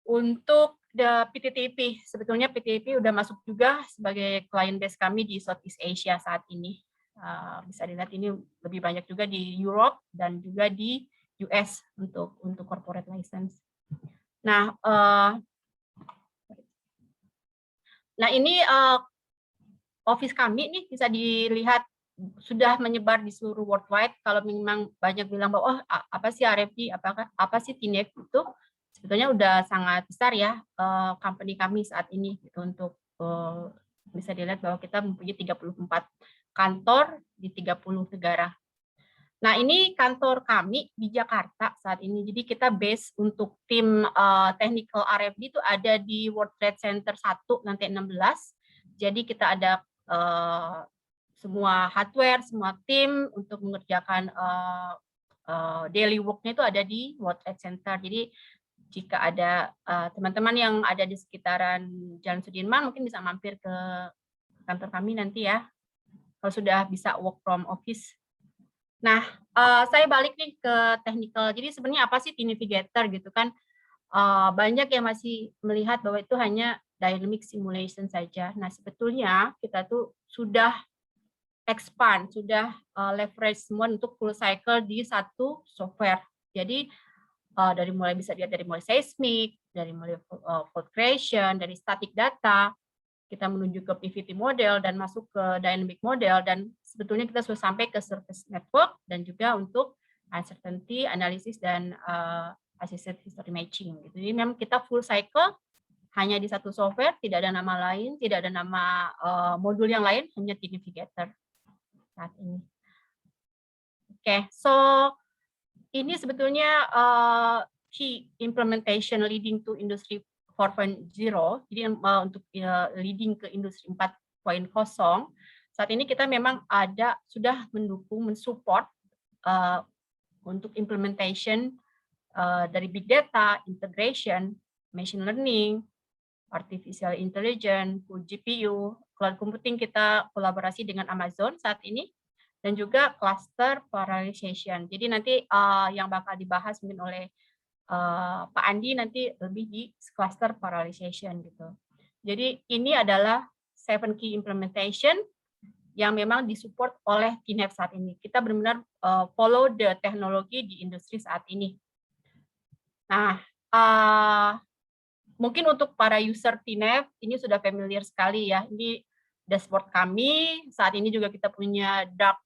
Untuk PTTP, sebetulnya PTTP udah masuk juga sebagai client base kami di Southeast Asia saat ini. Bisa dilihat ini lebih banyak juga di Europe dan juga di US untuk corporate license. Nah, ini office kami nih bisa dilihat sudah menyebar di seluruh worldwide. Kalau memang banyak bilang bahwa apa sih RFD, apa sih TINEF itu, sebetulnya udah sangat besar ya company kami saat ini gitu, untuk bisa dilihat bahwa kita mempunyai 34 kantor di 30 negara. Nah, ini kantor kami di Jakarta saat ini. Jadi kita base untuk tim technical R&D itu ada di World Trade Center 1 lantai 16. Jadi kita ada semua hardware, semua tim untuk mengerjakan daily work-nya itu ada di World Trade Center. Jadi jika ada teman-teman yang ada di sekitaran Jalan Sudirman mungkin bisa mampir ke kantor kami nanti ya, kalau sudah bisa work from office. Nah, saya balik nih ke technical. Jadi sebenarnya apa sih T-Navigator gitu kan? Banyak yang masih melihat bahwa itu hanya dynamic simulation saja. Nah, sebetulnya kita tuh sudah expand, sudah leverage semua untuk full cycle di satu software. Jadi dari mulai bisa dilihat dari mulai seismic, dari mulai fault creation, dari static data, kita menuju ke PVT model dan masuk ke dynamic model, dan sebetulnya kita sudah sampai ke surface network dan juga untuk uncertainty analysis dan assisted history matching. Gitu. Jadi memang kita full cycle hanya di satu software, tidak ada nama lain, tidak ada nama modul yang lain, hanya T-Navigator saat ini. Oke, so ini sebetulnya key implementation leading to industry 4.0. Jadi untuk leading ke industri 4.0, saat ini kita memang sudah mendukung, mensupport untuk implementation dari big data, integration, machine learning, artificial intelligence, GPU, cloud computing. Kita kolaborasi dengan Amazon saat ini, dan juga cluster parallelization. Jadi nanti yang bakal dibahas mungkin oleh Pak Andi nanti lebih di cluster parallelization gitu. Jadi ini adalah 7 key implementation yang memang disupport oleh TINEF saat ini. Kita benar-benar follow the teknologi di industri saat ini. Nah, mungkin untuk para user TINEF ini sudah familiar sekali ya. Ini dashboard kami. Saat ini juga kita punya dark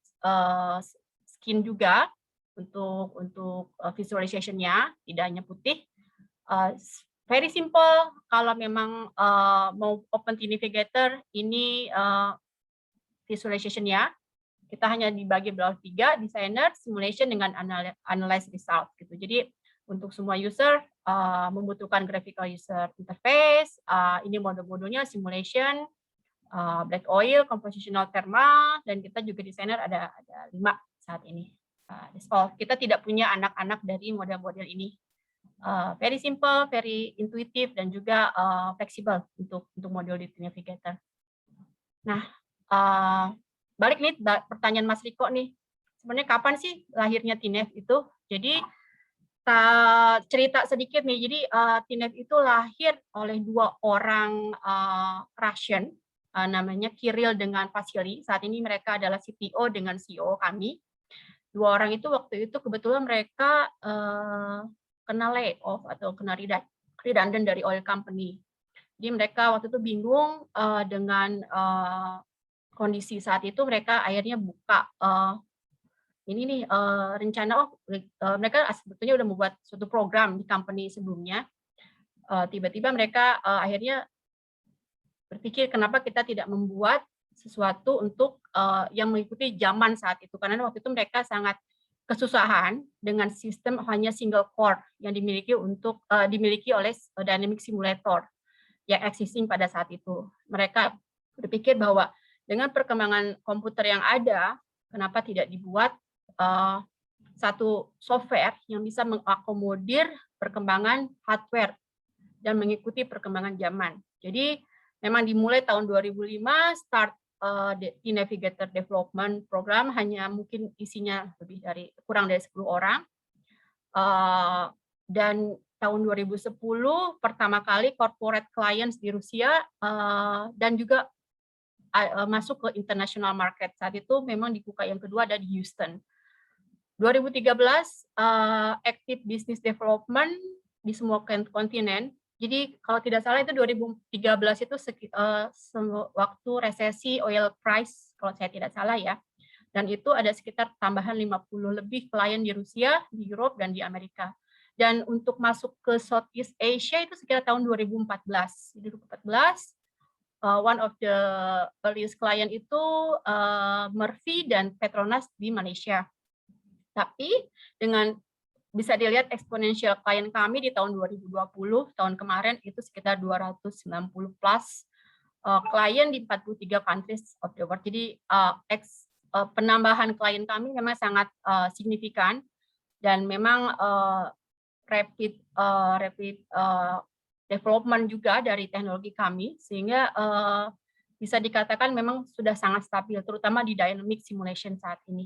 skin juga untuk visualization-nya, tidak hanya putih. Very simple. Kalau memang mau open T-Navigator, ini visualization-nya. Kita hanya dibagi dalam 3, designer, simulation, dengan analyze result. Gitu. Jadi untuk semua user membutuhkan graphical user interface. Ini modul-modulnya simulation, black oil, compositional thermal, dan kita juga desainer ada 5 saat ini. That's all. Kita tidak punya anak-anak dari model-model ini. Very simple, very intuitive, dan juga fleksibel untuk modul di Navigator. Nah, balik nih pertanyaan Mas Riko nih. Sebenarnya kapan sih lahirnya TINEF itu? Jadi cerita sedikit nih. Jadi TINEF itu lahir oleh 2 orang Russian, namanya Kirill dengan Vasily. Saat ini mereka adalah CTO dengan CEO kami. 2 orang itu waktu itu kebetulan mereka kena layoff atau kena redundant dari oil company. Jadi mereka waktu itu bingung dengan kondisi saat itu. Mereka akhirnya buka ini nih rencana, mereka sebetulnya udah membuat suatu program di company sebelumnya. Tiba-tiba mereka akhirnya berpikir kenapa kita tidak membuat sesuatu untuk yang mengikuti zaman saat itu, karena waktu itu mereka sangat kesusahan dengan sistem hanya single core yang dimiliki oleh dynamic simulator yang existing pada saat itu. Mereka berpikir bahwa dengan perkembangan komputer yang ada, kenapa tidak dibuat satu software yang bisa mengakomodir perkembangan hardware dan mengikuti perkembangan zaman. Jadi memang dimulai tahun 2005 start T-Navigator Development Program, hanya mungkin isinya kurang dari 10 orang. dan tahun 2010 pertama kali corporate clients di Rusia dan juga masuk ke international market. Saat itu memang dibuka yang kedua ada di Houston. 2013 active business development di semua kontinen. Jadi kalau tidak salah itu 2013 itu waktu resesi oil price kalau saya tidak salah ya. Dan itu ada sekitar tambahan 50 lebih klien di Rusia, di Eropa, dan di Amerika. Dan untuk masuk ke Southeast Asia itu sekitar tahun 2014. Jadi 2014, one of the earliest client itu Murphy dan Petronas di Malaysia. Tapi dengan bisa dilihat exponential klien kami di tahun 2020, tahun kemarin itu sekitar 290 plus klien di 43 countries of the world. Jadi penambahan klien kami memang sangat signifikan dan memang rapid development juga dari teknologi kami sehingga bisa dikatakan memang sudah sangat stabil terutama di dynamic simulation saat ini.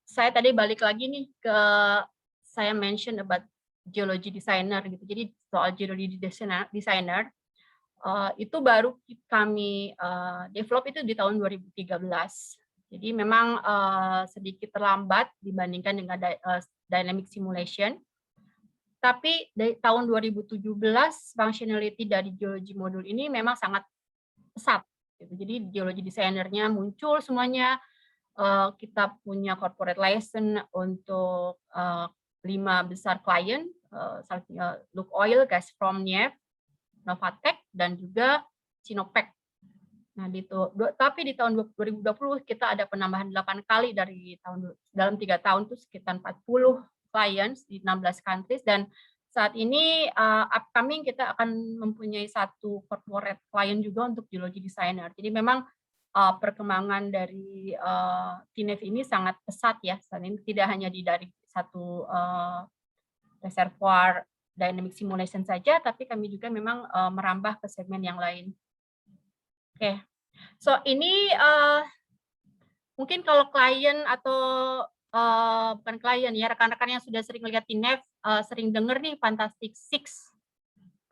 Saya tadi balik lagi nih ke saya mention about geology designer gitu. Jadi soal geology designer itu baru kami develop itu di tahun 2013. Jadi memang sedikit terlambat dibandingkan dengan dynamic simulation. Tapi dari tahun 2017 functionality dari geology modul ini memang sangat pesat. Gitu. Jadi geology designernya muncul semuanya. Kita punya corporate license untuk 5 besar klien, Luke Oil, Gazprom, Neft, Novatek, dan juga Sinopec. Nah, tapi di tahun 2020 kita ada penambahan 8 kali dalam 3 tahun itu sekitar 40 clients di 16 countries dan saat ini upcoming kita akan mempunyai 1 corporate client juga untuk geology designer. Jadi memang perkembangan dari TINEF ini sangat pesat ya. Saat ini tidak hanya dari satu reservoir dynamic simulation saja, tapi kami juga memang merambah ke segmen yang lain. Oke, so ini mungkin kalau klien atau bukan klien ya, rekan-rekan yang sudah sering lihat TINEF sering dengar nih Fantastic Six.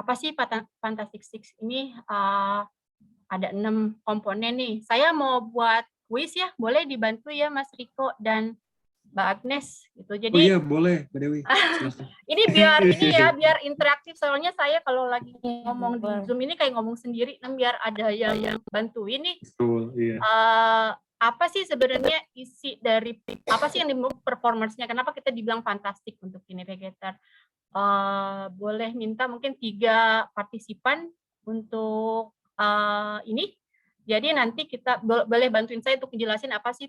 Apa sih Fantastic Six ini? Ada 6 komponen nih. Saya mau buat kuis ya, boleh dibantu ya Mas Riko dan Mbak Agnes gitu. Jadi oh iya boleh Mbak Dewi. ini biar biar interaktif soalnya saya kalau lagi ngomong di Zoom ini kayak ngomong sendiri dan biar ada yang bantuin nih. Betul, iya. Apa sih sebenarnya isi dari apa sih yang dimiliki performance-nya? Kenapa kita dibilang fantastik untuk Navigator? Boleh minta mungkin 3 partisipan untuk ini. Jadi nanti kita boleh bantuin saya untuk menjelasin apa sih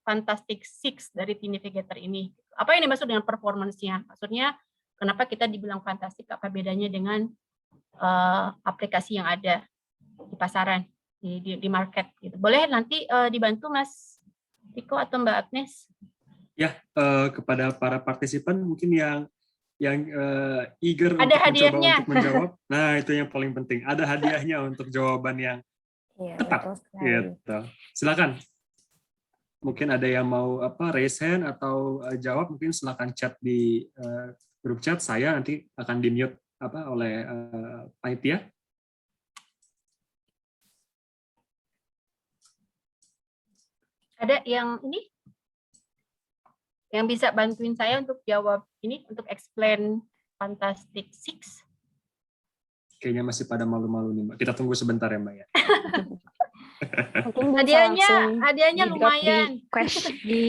Fantastic Six dari Navigator ini. Apa yang dimaksud dengan performance-nya? Maksudnya kenapa kita dibilang fantastik? Apa bedanya dengan aplikasi yang ada di pasaran, di market? Gitu. Boleh nanti dibantu Mas Riko atau Mbak Agnes? Ya, kepada para partisipan mungkin yang eager ada untuk hadiahnya. Untuk menjawab. Nah, itu yang paling penting. Ada hadiahnya untuk jawaban yang tepat. Gitu. Silakan. Mungkin ada yang mau raise hand atau jawab, mungkin silakan chat di grup chat. Saya nanti akan di-mute oleh panitia. Ada yang ini? Yang bisa bantuin saya untuk jawab ini, untuk explain Fantastic Six? Kayaknya masih pada malu-malu nih, Mbak. Kita tunggu sebentar ya, Mbak ya. Hadiahnya lumayan. Di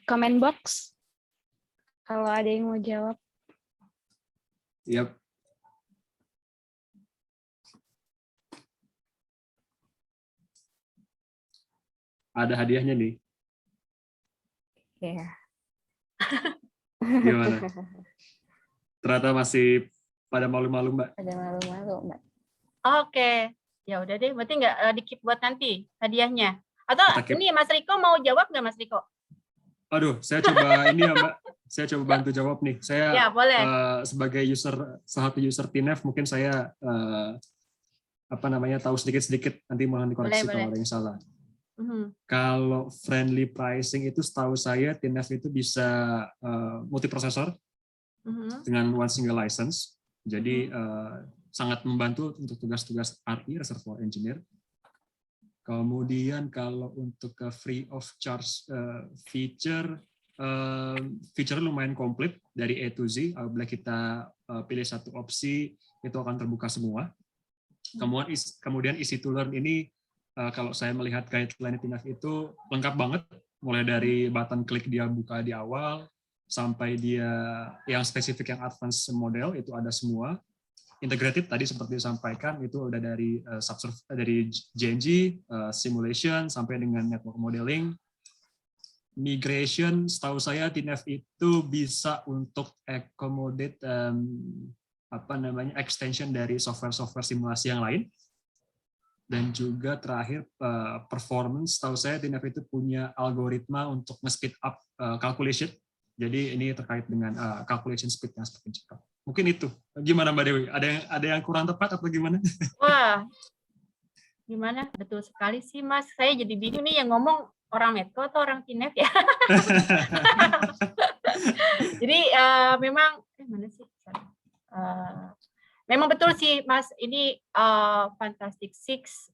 comment box. Kalau ada yang mau jawab. Yap. Ada hadiahnya nih. Iya. Gimana? Ternyata masih pada malu-malu, Mbak. Pada malu-malu, Mbak. Oke. Ya udah deh, berarti nggak di-keep buat nanti hadiahnya. Atau ini Mas Riko mau jawab nggak Mas Riko? Aduh, saya coba ini ya Mbak. Saya coba bantu jawab nih. Saya ya, boleh. Sebagai salah satu user TINEF mungkin saya tahu sedikit-sedikit, nanti mohon dikoreksi kalau ada yang salah. Kalau friendly pricing itu setahu saya TINEF itu bisa multiprosesor. dengan one single license. Jadi sangat membantu untuk tugas-tugas RE, Reservoir Engineer. Kemudian kalau untuk ke free of charge feature lumayan komplit dari A to Z. Bila kita pilih satu opsi, itu akan terbuka semua. Kemudian easy to learn ini, kalau saya melihat guideline TINEF itu lengkap banget, mulai dari button klik dia buka di awal, sampai dia yang spesifik yang advance model itu ada semua. Integrated tadi seperti disampaikan itu udah dari dari JNG, simulation sampai dengan network modeling. Migration setahu saya TINEF itu bisa untuk accommodate extension dari software simulasi yang lain. Dan juga terakhir performance, setahu saya TINEF itu punya algoritma untuk nge-speed up calculation. Jadi ini terkait dengan calculation speed yang semakin cepat. Mungkin itu. Gimana Mbak Dewi? Ada yang kurang tepat atau gimana? Wah, gimana? Betul sekali sih Mas. Saya jadi bingung nih yang ngomong orang Medco atau orang TINEF ya. Jadi memang mana sih? Memang betul sih Mas. Ini Fantastic Six.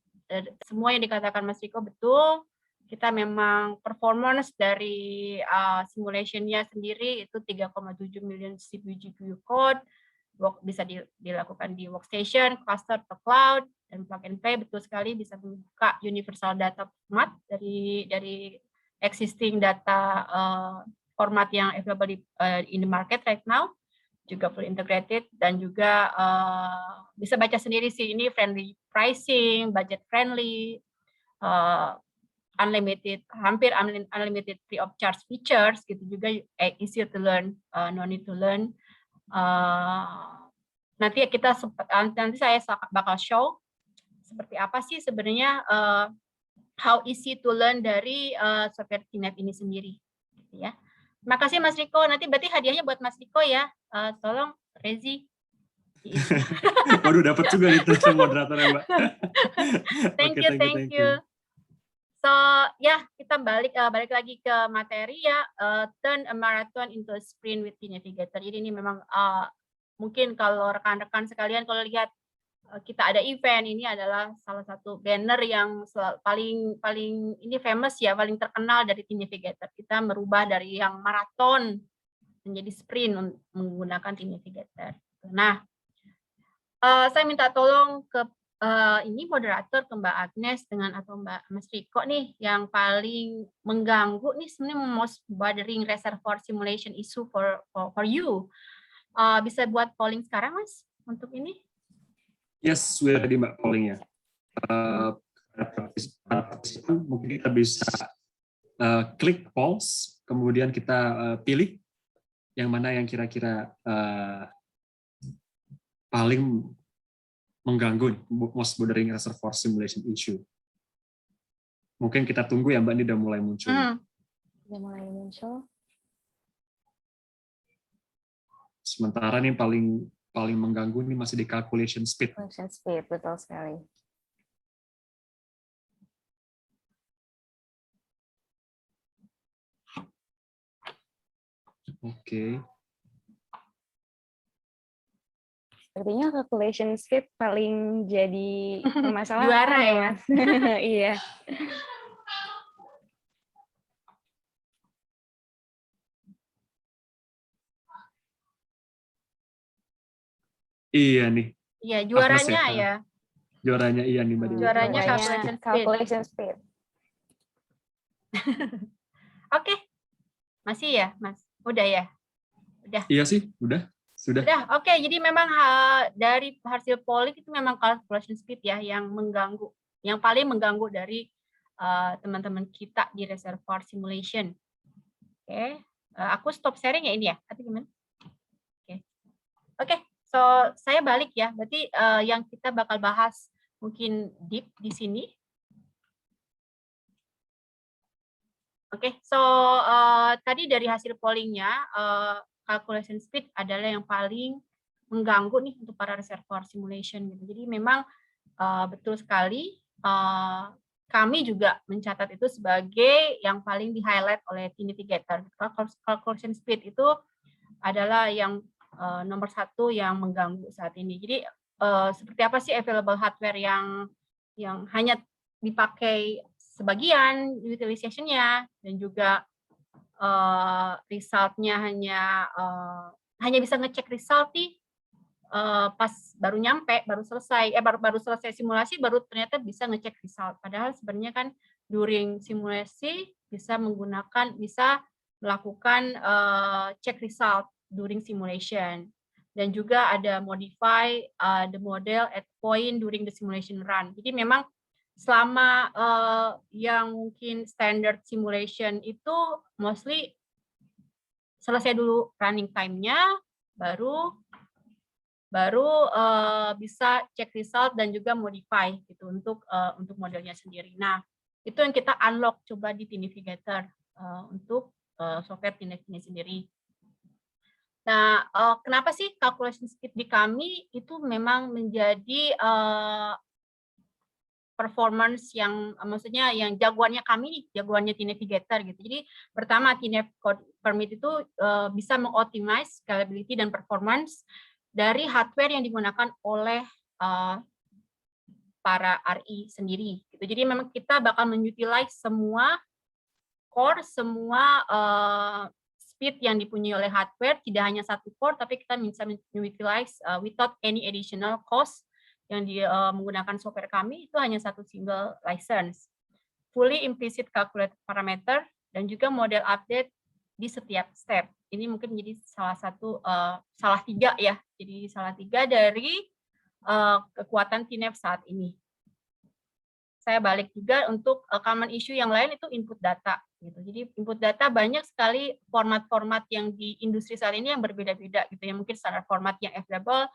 Semua yang dikatakan Mas Riko betul. Kita memang performance dari simulation-nya sendiri itu 3,7 million CPU code, bisa dilakukan di workstation, cluster atau cloud, dan plug and play betul sekali bisa membuka universal data format dari existing data format yang available in the market right now, juga fully integrated, dan juga bisa baca sendiri sih ini friendly pricing, budget friendly, unlimited, hampir unlimited free of charge features gitu juga, easy to learn, no need to learn. Nanti saya bakal show seperti apa sih sebenarnya how easy to learn dari software TINEF ini sendiri, gitu ya. Terima kasih Mas Riko. Nanti berarti hadiahnya buat Mas Riko ya. Tolong Rezi. Waduh, dapat juga itu moderatornya Mbak. Thank you. So ya, kita balik lagi ke materi ya. Turn a marathon into a sprint with Navigator. Jadi ini memang mungkin kalau rekan-rekan sekalian kalau lihat kita ada event, ini adalah salah satu banner yang paling ini famous ya, paling terkenal dari Navigator. Kita merubah dari yang maraton menjadi sprint menggunakan Navigator. Nah, saya minta tolong ke ini moderator, ke Mbak Agnes atau Mbak Mas Riko nih yang paling mengganggu nih sebenarnya most bothering reservoir simulation issue for you. Bisa buat polling sekarang Mas untuk ini? Yes, sudah tadi Mbak pollingnya. Mungkin kita bisa klik polls, kemudian kita pilih yang mana yang kira-kira paling mengganggu most bothering reservoir simulation issue. Mungkin kita tunggu ya Mbak, ini udah mulai muncul. Udah mulai muncul. Sementara nih paling mengganggu ini masih di calculation speed. Calculation speed, betul sekali. Oke. Sepertinya calculation speed paling jadi masalah juara ya Mas. Iya. Iya nih. Iya, juaranya ya. Juaranya iya nih Mbak Dewi. Juaranya calculation speed. Oke. Masih ya, Mas? Udah ya? Udah. Iya sih, udah. Sudah. Oke. Jadi memang dari hasil polling itu memang calculation speed ya yang mengganggu, yang paling mengganggu dari teman-teman kita di reservoir simulation. Oke. Aku stop sharing ya ini ya? Atau gimana? Oke. So saya balik ya. Berarti yang kita bakal bahas mungkin deep di sini. Oke. So tadi dari hasil pollingnya calculation speed adalah yang paling mengganggu nih untuk para reservoir simulation gitu. Jadi memang betul sekali kami juga mencatat itu sebagai yang paling di highlight oleh Navigator. Calculation speed itu adalah yang nomor satu yang mengganggu saat ini. Jadi seperti apa sih available hardware yang hanya dipakai sebagian utilization-nya, dan juga result-nya hanya bisa ngecek result nih pas baru nyampe, baru selesai simulasi, baru ternyata bisa ngecek result. Padahal sebenarnya kan during simulasi bisa melakukan check result during simulation. Dan juga ada modify the model at point during the simulation run. Jadi memang selama yang mungkin standard simulation itu mostly selesai dulu running time-nya, baru bisa cek result dan juga modify gitu untuk modelnya sendiri. Nah, itu yang kita unlock coba di Tinivigator untuk software TINEF ini sendiri. Nah, kenapa sih calculation speed di kami itu memang menjadi performance yang maksudnya yang jagoannya kami, jagoannya Tinivigator gitu. Jadi pertama TINEF Code Permit itu bisa mengoptimize scalability dan performance dari hardware yang digunakan oleh para RI sendiri. Gitu. Jadi memang kita bakal mengutilize semua core, semua speed yang dipunyai oleh hardware, tidak hanya satu core, tapi kita bisa mengutilize without any additional cost yang menggunakan software kami, itu hanya satu single license. Fully implicit calculated parameter, dan juga model update di setiap step. Ini mungkin menjadi salah tiga ya. Jadi salah tiga dari kekuatan TINEF saat ini. Saya balik juga untuk common issue yang lain itu input data. Gitu. Jadi input data banyak sekali format-format yang di industri saat ini yang berbeda-beda. Gitu. Yang mungkin standar format yang available,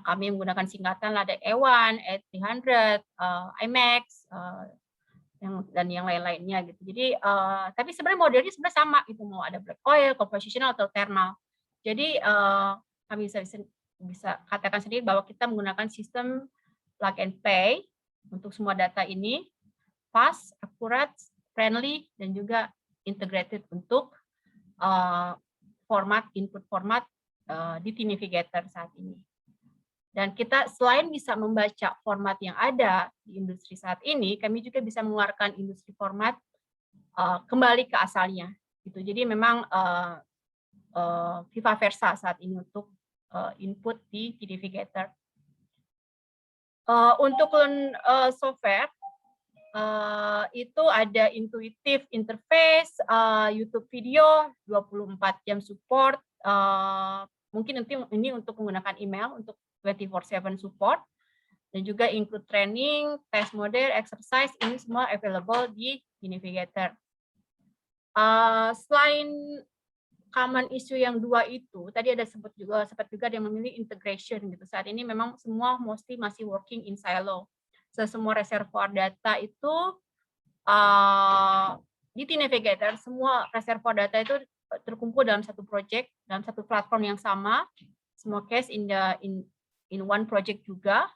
kami menggunakan singkatan ada E1, E300, IMAX, dan yang lain-lainnya gitu. Jadi tapi sebenarnya modelnya sebenarnya sama gitu, mau ada black oil, compositional atau thermal. Jadi kami bisa katakan sendiri bahwa kita menggunakan sistem plug and play untuk semua data ini, fast, akurat, friendly, dan juga integrated untuk input format di Tinivigator saat ini. Dan kita selain bisa membaca format yang ada di industri saat ini, kami juga bisa mengeluarkan industri format kembali ke asalnya. Gitu. Jadi memang viva versa saat ini untuk input di Tinivigator. Untuk software, itu ada intuitive interface, YouTube video, 24 jam support, mungkin nanti ini untuk menggunakan email untuk 24/7 support, dan juga include training, test model, exercise, ini semua available di Tinivigator. Selain common issue yang dua itu, tadi ada sempat juga yang memilih integration gitu. Saat ini memang semua mostly masih working in silo. Semua reservoir data itu di Tinivigator, semua reservoir data itu terkumpul dalam satu project, dalam satu platform yang sama, semua case in one project juga,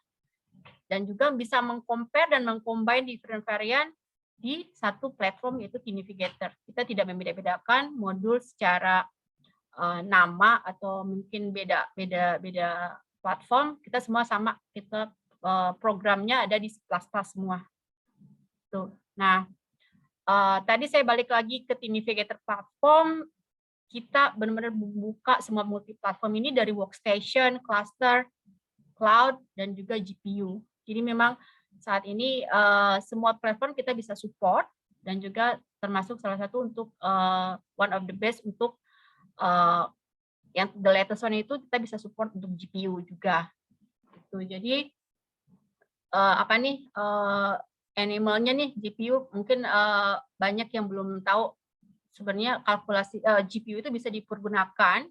dan juga bisa mengcompare dan mengcombine different variant di satu platform yaitu Tinivigator. Kita tidak membeda-bedakan modul secara nama atau mungkin beda platform, kita semua sama, kita programnya ada di kelas-kelas semua. Tuh. Nah, tadi saya balik lagi ke Tinivigator platform, kita benar-benar membuka semua multi platform ini dari workstation, cluster, cloud, dan juga GPU. Jadi memang saat ini semua platform kita bisa support, dan juga termasuk salah satu untuk one of the best untuk yang the latest one itu kita bisa support untuk GPU juga. Gitu. Jadi animalnya nih GPU mungkin banyak yang belum tahu sebenarnya kalkulasi GPU itu bisa dipergunakan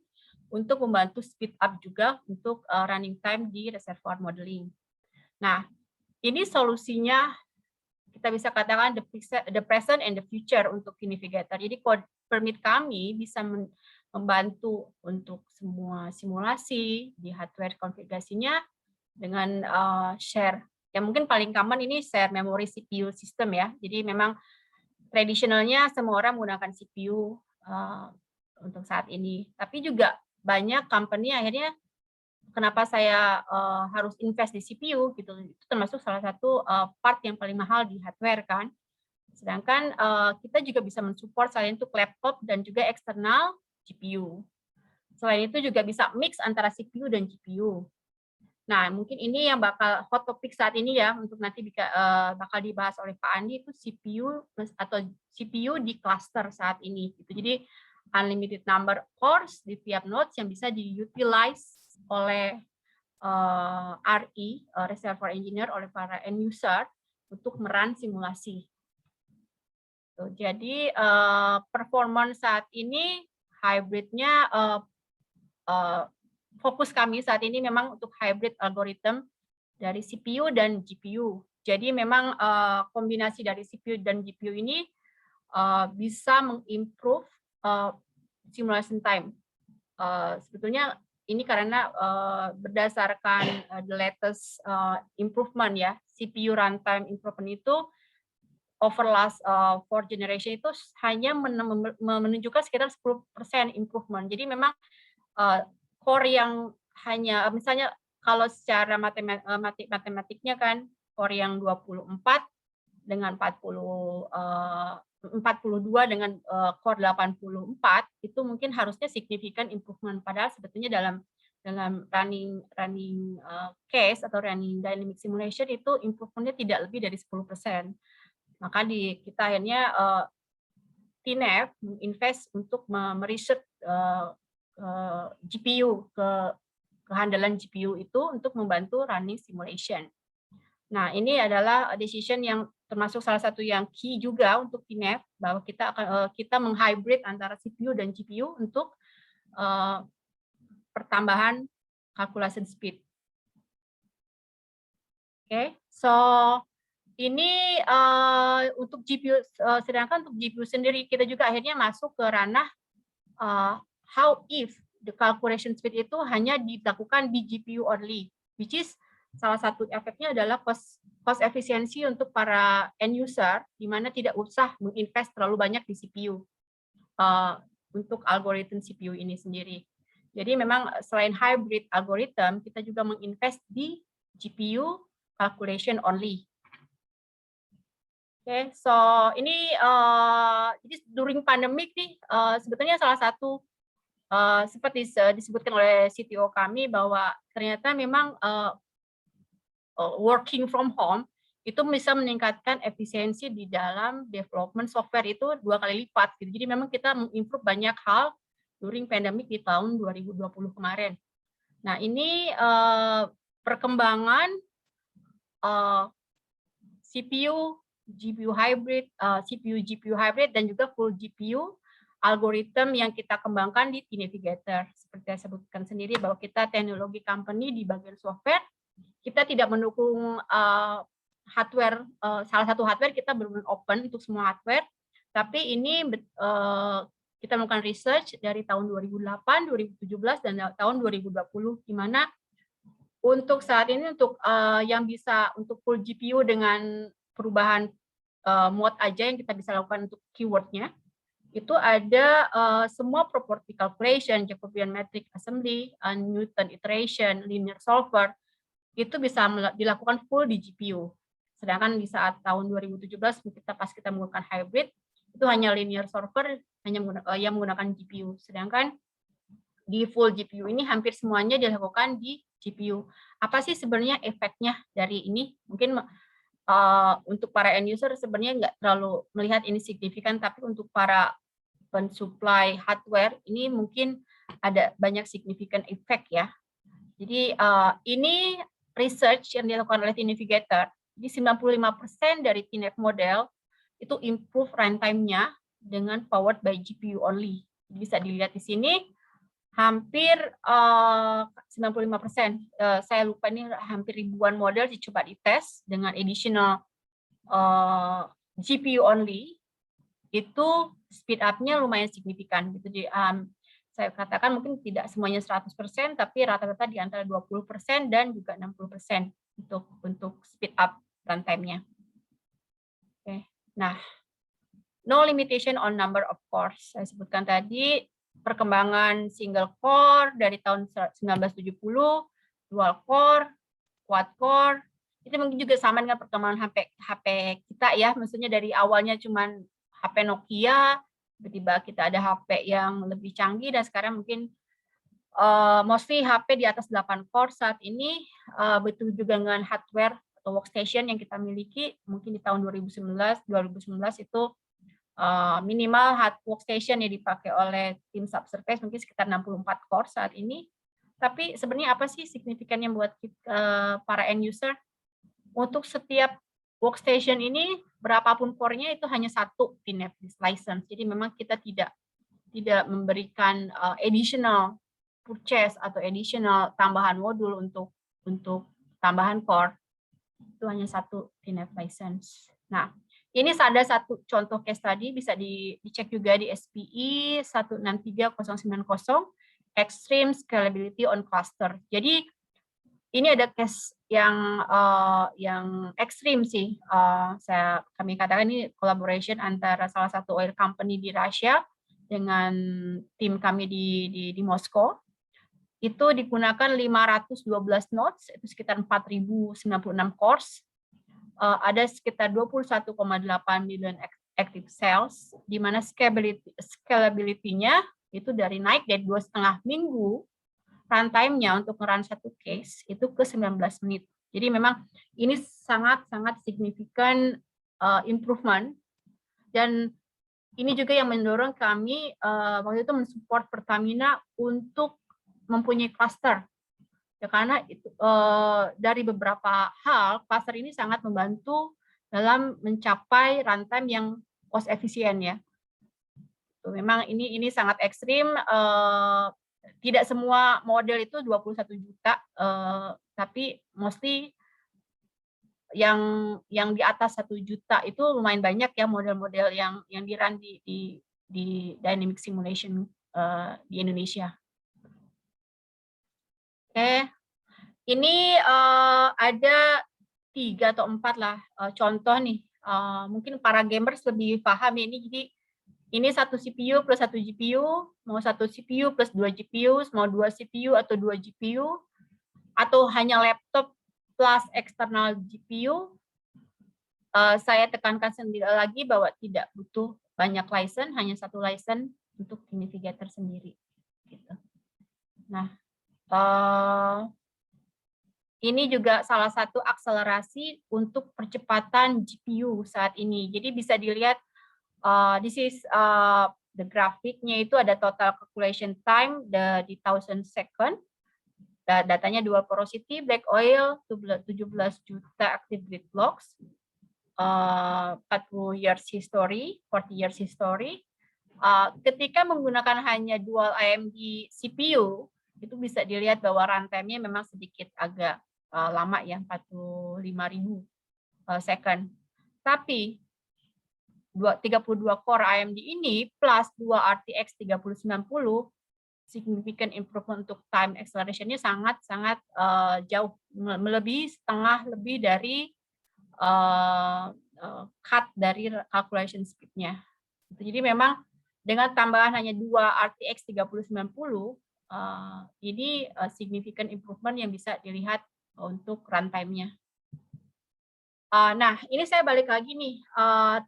untuk membantu speed up juga untuk running time di reservoir modeling. Nah, ini solusinya kita bisa katakan the present and the future untuk Tinivigator. Jadi code permit kami bisa membantu untuk semua simulasi di hardware konfigurasinya dengan share. Yang mungkin paling common ini share memory CPU system ya. Jadi memang tradisionalnya semua orang menggunakan CPU untuk saat ini. Tapi juga banyak company akhirnya kenapa saya harus invest di CPU gitu. Itu termasuk salah satu part yang paling mahal di hardware kan. Sedangkan kita juga bisa mensupport selain itu laptop dan juga eksternal GPU. Selain itu juga bisa mix antara CPU dan GPU. Nah, mungkin ini yang bakal hot topic saat ini ya, untuk nanti bakal dibahas oleh Pak Andi, itu CPU atau CPU di cluster saat ini. Jadi unlimited number of cores di tiap nodes yang bisa diutilize oleh RE, reservoir engineer, oleh para end user untuk merun simulasi. Jadi performance saat ini hybridnya fokus kami saat ini memang untuk hybrid algorithm dari CPU dan GPU. Jadi memang kombinasi dari CPU dan GPU ini bisa mengimprove simulation time. Sebetulnya ini karena berdasarkan the latest improvement ya, CPU runtime improvement itu over last 4 generation itu hanya menunjukkan sekitar 10% improvement. Jadi memang core yang hanya misalnya kalau secara matematiknya kan core yang 24 dengan 42 dengan core 84 itu mungkin harusnya signifikan improvement, padahal sebetulnya dalam running case atau running dynamic simulation itu improvementnya tidak lebih dari 10%. Maka kita akhirnya TNEF menginvest untuk meresearch GPU, kehandalan GPU itu untuk membantu running simulation. Nah, ini adalah decision yang termasuk salah satu yang key juga untuk TNEF, bahwa kita menghybrid antara CPU dan GPU untuk pertambahan calculation speed. Oke, so ini untuk GPU, sedangkan untuk GPU sendiri kita juga akhirnya masuk ke ranah how if the calculation speed itu hanya dilakukan di GPU only, which is salah satu efeknya adalah cost efisiensi untuk para end user, di mana tidak usah menginvest terlalu banyak di CPU untuk algoritma CPU ini sendiri. Jadi memang selain hybrid algorithm, kita juga menginvest di GPU calculation only. Oke, so ini jadi during pandemic nih sebetulnya salah satu seperti disebutkan oleh CTO kami bahwa ternyata memang working from home itu bisa meningkatkan efisiensi di dalam development software itu 2 kali lipat. Jadi memang kita mengimprove banyak hal during pandemic di tahun 2020 kemarin. Nah, ini perkembangan CPU, GPU hybrid, CPU, GPU hybrid, dan juga full GPU algoritma yang kita kembangkan di T-Navigator. Seperti saya sebutkan sendiri bahwa kita teknologi company di bagian software, kita tidak mendukung hardware, salah satu hardware kita benar-benar open untuk semua hardware, tapi ini kita melakukan research dari tahun 2008, 2017, dan tahun 2020, di mana untuk saat ini untuk yang bisa untuk full GPU dengan perubahan mode aja yang kita bisa lakukan untuk keywordnya, itu ada semua property calculation, Jacobian metric assembly, Newton iteration, linear solver, itu bisa dilakukan full di GPU. Sedangkan di saat tahun 2017 pas kita menggunakan hybrid, itu hanya linear solver yang menggunakan GPU. Sedangkan di full GPU ini hampir semuanya dilakukan di GPU. Apa sih sebenarnya efeknya dari ini? Mungkin untuk para end user sebenarnya nggak terlalu melihat ini signifikan, tapi untuk para pensupply hardware ini mungkin ada banyak signifikan efek ya. Jadi ini research yang dilakukan oleh T-Navigator, di 95% dari TNEF model itu improve runtime-nya dengan powered by GPU only. Bisa dilihat di sini, hampir 95%. Saya lupa ini hampir ribuan model dicoba dites dengan additional GPU only, itu speed up-nya lumayan signifikan. Gitu. Saya katakan mungkin tidak semuanya 100%, tapi rata-rata di antara 20% dan juga 60% untuk speed up runtime-nya. Oke. Nah, no limitation on number of cores. Saya sebutkan tadi, perkembangan single core dari tahun 1970, dual core, quad core. Itu mungkin juga sama dengan perkembangan HP kita ya, maksudnya dari awalnya cuman HP Nokia, tiba-tiba kita ada HP yang lebih canggih, dan sekarang mungkin mostly HP di atas 8 core saat ini. Betul juga dengan hardware atau workstation yang kita miliki, mungkin di tahun 2019 itu minimal hard workstation yang dipakai oleh tim Subsurface mungkin sekitar 64 core saat ini. Tapi sebenarnya apa sih signifikannya buat kita, para end user? Untuk setiap workstation ini, berapapun core-nya itu hanya satu TNAP license. Jadi memang kita tidak memberikan additional purchase atau additional tambahan modul untuk tambahan core. Itu hanya satu TNAP license. Nah, ini ada satu contoh case tadi, bisa dicek juga di SPE 163090, Extreme Scalability on Cluster. Jadi ini ada case yang ekstrim sih. Kami katakan ini collaboration antara salah satu oil company di Rusia dengan tim kami di Moskow. Itu digunakan 512 nodes, itu sekitar 4096 cores. Ada sekitar 21,8 million active cells, di mana scalability-nya itu naik dari 2,5 minggu runtime-nya untuk nge-run satu case itu ke 19 menit. Jadi memang ini sangat-sangat signifikan improvement, dan ini juga yang mendorong kami waktu itu mensupport Pertamina untuk mempunyai cluster. Ya, karena itu, dari beberapa hal, cluster ini sangat membantu dalam mencapai runtime yang cost efisien ya. Memang ini sangat ekstrim. Tidak semua model itu 21 juta, tapi mostly yang di atas 1 juta itu lumayan banyak ya model-model yang di-run di dynamic simulation di Indonesia. Oke, ini ada 3 atau 4 lah contoh nih. Mungkin para gamers lebih paham ya, ini. Jadi ini 1 CPU plus 1 GPU, mau 1 CPU plus 2 GPU, mau 2 CPU atau 2 GPU, atau hanya laptop plus eksternal GPU. Saya tekankan sendiri lagi bahwa tidak butuh banyak license, hanya 1 license untuk Navigator sendiri. Gitu. Nah, ini juga salah satu akselerasi untuk percepatan GPU saat ini. Jadi bisa dilihat, this is the grafiknya itu ada total calculation time di 1000 second. Datanya dual porosity, black oil, 17 juta active grid blocks, 40 years history, 40 years history. Ketika menggunakan hanya dual AMD CPU, itu bisa dilihat bahwa runtime-nya memang sedikit agak lama ya, 45.000 second. Tapi 32 core AMD ini plus 2 RTX 3090, significant improvement untuk time acceleration-nya sangat-sangat jauh, melebihi setengah lebih dari cut dari calculation speed-nya. Jadi memang dengan tambahan hanya 2 RTX 3090, ini significant improvement yang bisa dilihat untuk runtime-nya. Nah, ini saya balik lagi nih,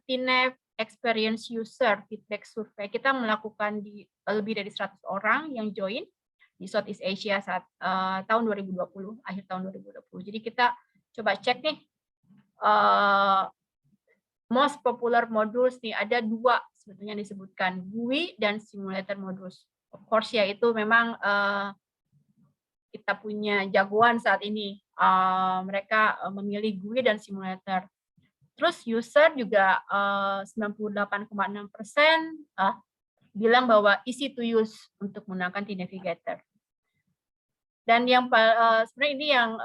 TNAP Experience User Feedback Survey. Kita melakukan di lebih dari 100 orang yang join di Southeast Asia saat tahun 2020, akhir tahun 2020. Jadi kita coba cek nih, most popular modules nih, ada 2 sebetulnya disebutkan, GUI dan simulator modules. Of course ya, itu memang kita punya jagoan saat ini. Mereka memilih GUI dan simulator. Terus user juga 98,6% bilang bahwa easy to use untuk menggunakan Navigator. Dan yang sebenarnya ini yang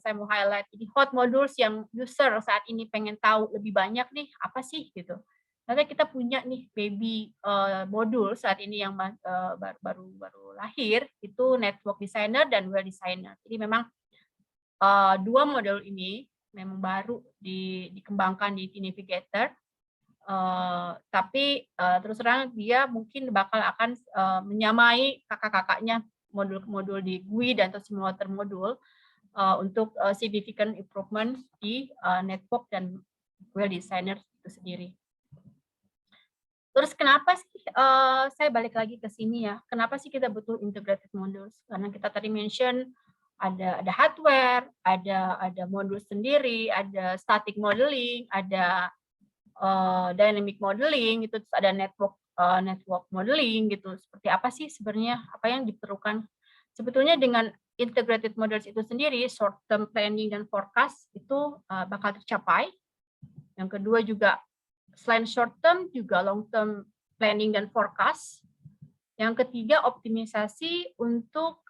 saya mau highlight, ini hot modules yang user saat ini pengen tahu lebih banyak nih, apa sih gitu. Nanti kita punya nih baby modul saat ini yang baru lahir, itu network designer dan well designer. Jadi memang 2 modul ini memang baru dikembangkan di Navigator. Tapi terus terang dia mungkin bakal akan menyamai kakak-kakaknya modul-modul di GUI dan atau simulator modul untuk significant improvement di network dan well designer itu sendiri. Terus kenapa sih saya balik lagi ke sini ya? Kenapa sih kita butuh integrated modules? Karena kita tadi mention ada hardware, ada modul sendiri, ada static modeling, ada dynamic modeling, gitu, terus ada network modeling gitu. Seperti apa sih sebenarnya apa yang diperlukan? Sebetulnya dengan integrated models itu sendiri, short term planning dan forecast itu bakal tercapai. Yang kedua juga selain short term juga long term planning dan forecast. Yang ketiga optimisasi untuk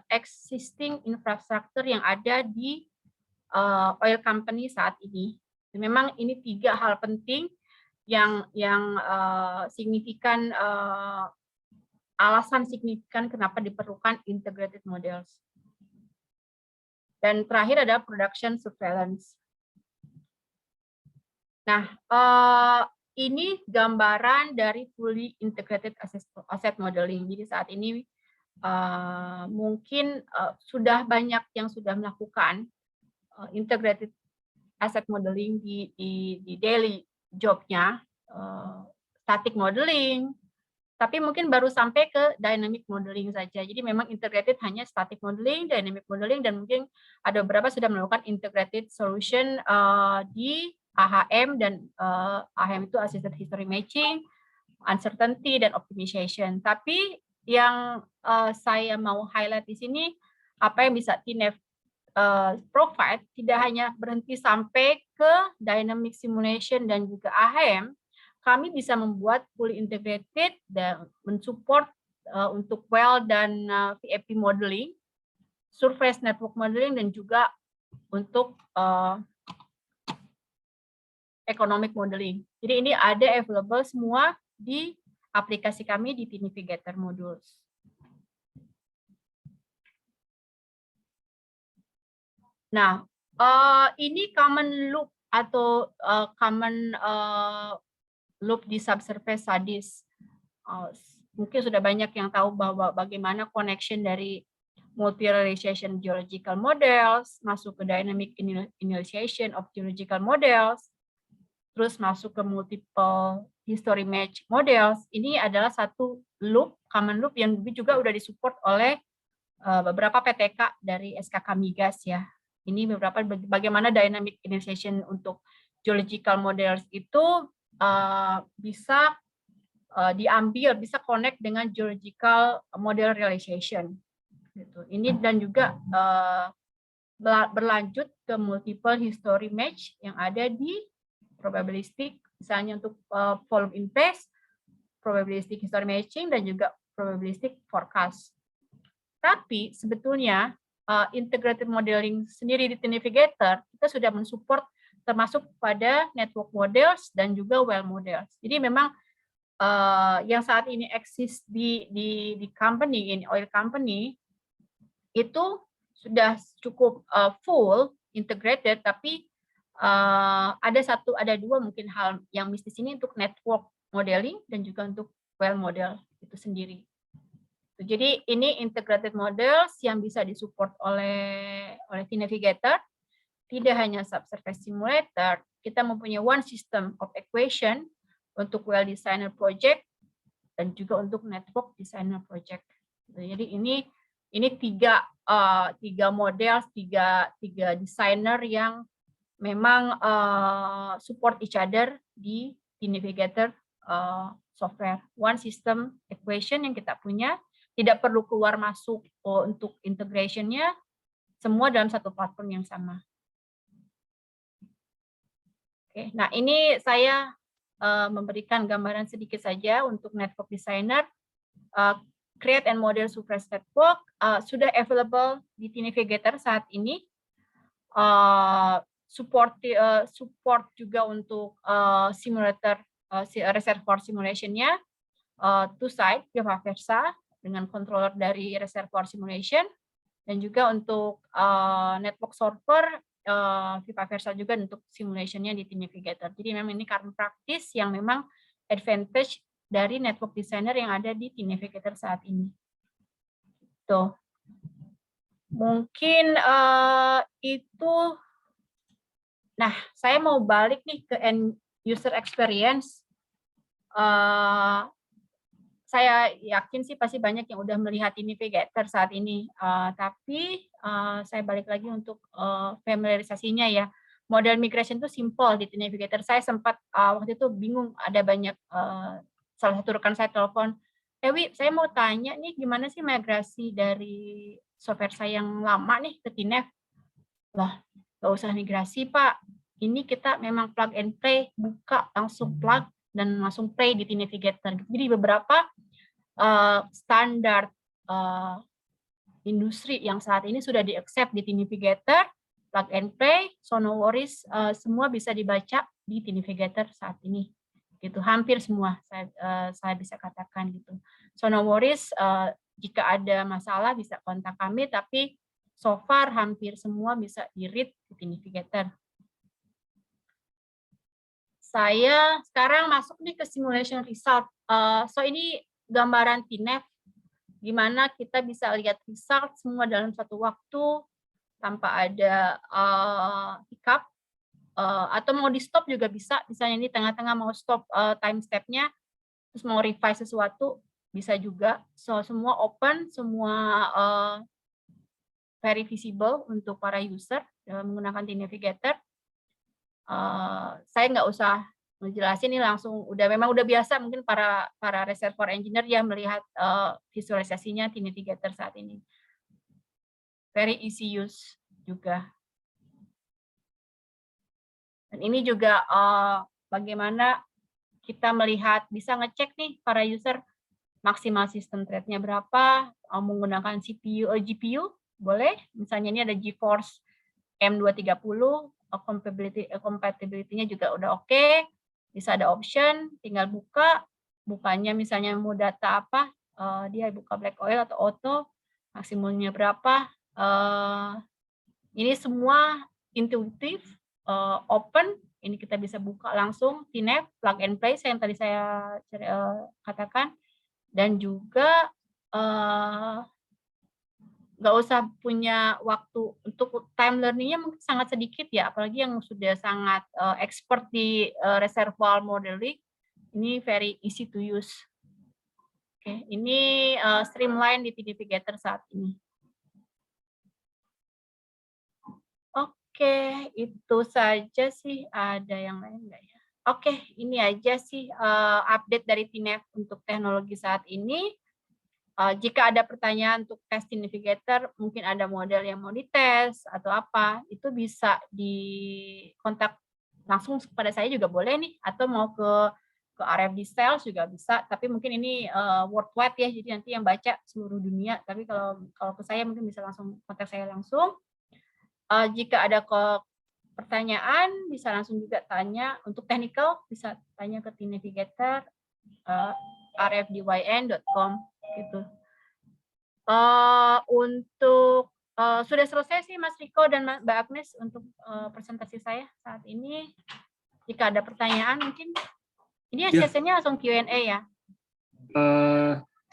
existing infrastruktur yang ada di oil company saat ini. Memang ini 3 hal penting yang signifikan, alasan signifikan kenapa diperlukan integrated models. Dan terakhir adalah production surveillance. Nah, ini gambaran dari fully integrated asset modeling. Jadi saat ini mungkin sudah banyak yang sudah melakukan integrated asset modeling di daily job-nya, static modeling, tapi mungkin baru sampai ke dynamic modeling saja. Jadi memang integrated hanya static modeling, dynamic modeling, dan mungkin ada beberapa sudah melakukan integrated solution di AHM, dan AHM itu Assisted History Matching, Uncertainty, dan Optimization. Tapi yang saya mau highlight di sini, apa yang bisa TNF provide tidak hanya berhenti sampai ke dynamic simulation dan juga AHM, kami bisa membuat fully integrated dan mensupport untuk well dan VAP modeling, surface network modeling, dan juga untuk economic modeling. Jadi ini ada available semua di aplikasi kami di T-Navigator Modules. Nah, ini common loop atau common loop di subsurface SADIS. Mungkin sudah banyak yang tahu bahwa bagaimana connection dari multi-realization geological models, masuk ke dynamic initiation of geological models, terus masuk ke multiple history match models. Ini adalah satu loop, common loop yang juga sudah disupport oleh beberapa PTK dari SKK Migas ya. Ini beberapa bagaimana dynamic initiation untuk geological models itu bisa diambil, bisa connect dengan geological model realization. Gitu. Ini dan juga berlanjut ke multiple history match yang ada di probabilistic, misalnya untuk volume in phase, probabilistic history matching, dan juga probabilistic forecast. Tapi sebetulnya integrated modeling sendiri di T-Navigator, kita sudah mensupport termasuk pada network models dan juga well models. Jadi memang yang saat ini eksis di company, in oil company, itu sudah cukup full integrated, tapi ada dua mungkin hal yang mesti sini untuk network modeling dan juga untuk well model itu sendiri. Jadi ini integrated models yang bisa disupport oleh T-Navigator, tidak hanya subsurface simulator, kita mempunyai one system of equation untuk well designer project dan juga untuk network designer project. Jadi ini tiga model, tiga designer yang memang support each other di T-Navigator software. One system equation yang kita punya, tidak perlu keluar masuk untuk integration-nya, semua dalam satu platform yang sama. Oke, nah ini saya memberikan gambaran sedikit saja untuk network designer. Create and model surface network sudah available di T-Navigator saat ini. Support juga untuk simulator reservoir simulation-nya, two side vice versa, dengan controller dari reservoir simulation, dan juga untuk network solver Viva Versa juga untuk simulation-nya di Navigator. Jadi memang ini current practice yang memang advantage dari network designer yang ada di Navigator saat ini. Tuh. Mungkin itu. Nah, saya mau balik nih ke end user experience. Saya yakin sih pasti banyak yang udah melihat Navigator saat ini. Tapi saya balik lagi untuk familiarisasinya ya. Model migration itu simple di Navigator. Saya sempat waktu itu bingung, ada banyak salah satu rekan saya telepon, Wi, saya mau tanya nih gimana sih migrasi dari software saya yang lama nih ke Tinev. Lah, nggak usah migrasi Pak. Ini kita memang plug and play, buka langsung plug dan langsung play di Navigator. Jadi beberapa standar industri yang saat ini sudah di-accept di Navigator, plug and play, so no worries, semua bisa dibaca di Navigator saat ini. Gitu, hampir semua saya bisa katakan gitu. So no worries, jika ada masalah bisa kontak kami, tapi so far hampir semua bisa di-read di Navigator. Saya sekarang masuk nih ke simulation result. So ini gambaran Tinev, gimana kita bisa lihat result semua dalam satu waktu tanpa ada hiccup, atau mau di stop juga bisa. Misalnya ini tengah-tengah mau stop time step-nya, terus mau revise sesuatu bisa juga. So semua open, semua very visible untuk para user menggunakan Navigator. Saya nggak usah menjelasin ini langsung memang udah biasa mungkin para reservoir engineer yang melihat visualisasinya di Navigator saat ini. Very easy use juga. Dan ini juga bagaimana kita melihat, bisa ngecek nih para user maksimal system thread-nya berapa, menggunakan CPU atau GPU, boleh. Misalnya ini ada GeForce M230, compatibility-nya juga udah oke. Bisa ada option, tinggal bukanya misalnya mau data apa, dia buka black oil atau auto, maksimumnya berapa. Ini semua intuitif, open, ini kita bisa buka langsung Tinev, plug and play yang tadi saya katakan, dan juga nggak usah punya waktu untuk time learning-nya mungkin sangat sedikit ya, apalagi yang sudah sangat expert di reservoir modeling, ini very easy to use. Oke, ini streamline di Navigator saat ini. Oke, itu saja sih. Ada yang lain nggak ya? Oke, ini aja sih update dari Tinev untuk teknologi saat ini. Jika ada pertanyaan untuk tes Navigator, mungkin ada model yang mau dites atau apa, itu bisa dikontak langsung kepada saya juga boleh nih, atau mau ke RFD Sales juga bisa. Tapi mungkin ini worldwide ya, jadi nanti yang baca seluruh dunia. Tapi kalau ke saya mungkin bisa langsung kontak saya langsung. Jika ada pertanyaan, bisa langsung juga tanya. Untuk technical, bisa tanya ke Navigator, rfdyn.com gitu. Untuk sudah selesai sih Mas Riko dan Mbak Agnes untuk presentasi saya saat ini. Jika ada pertanyaan mungkin ini sesinya langsung Q&A ya.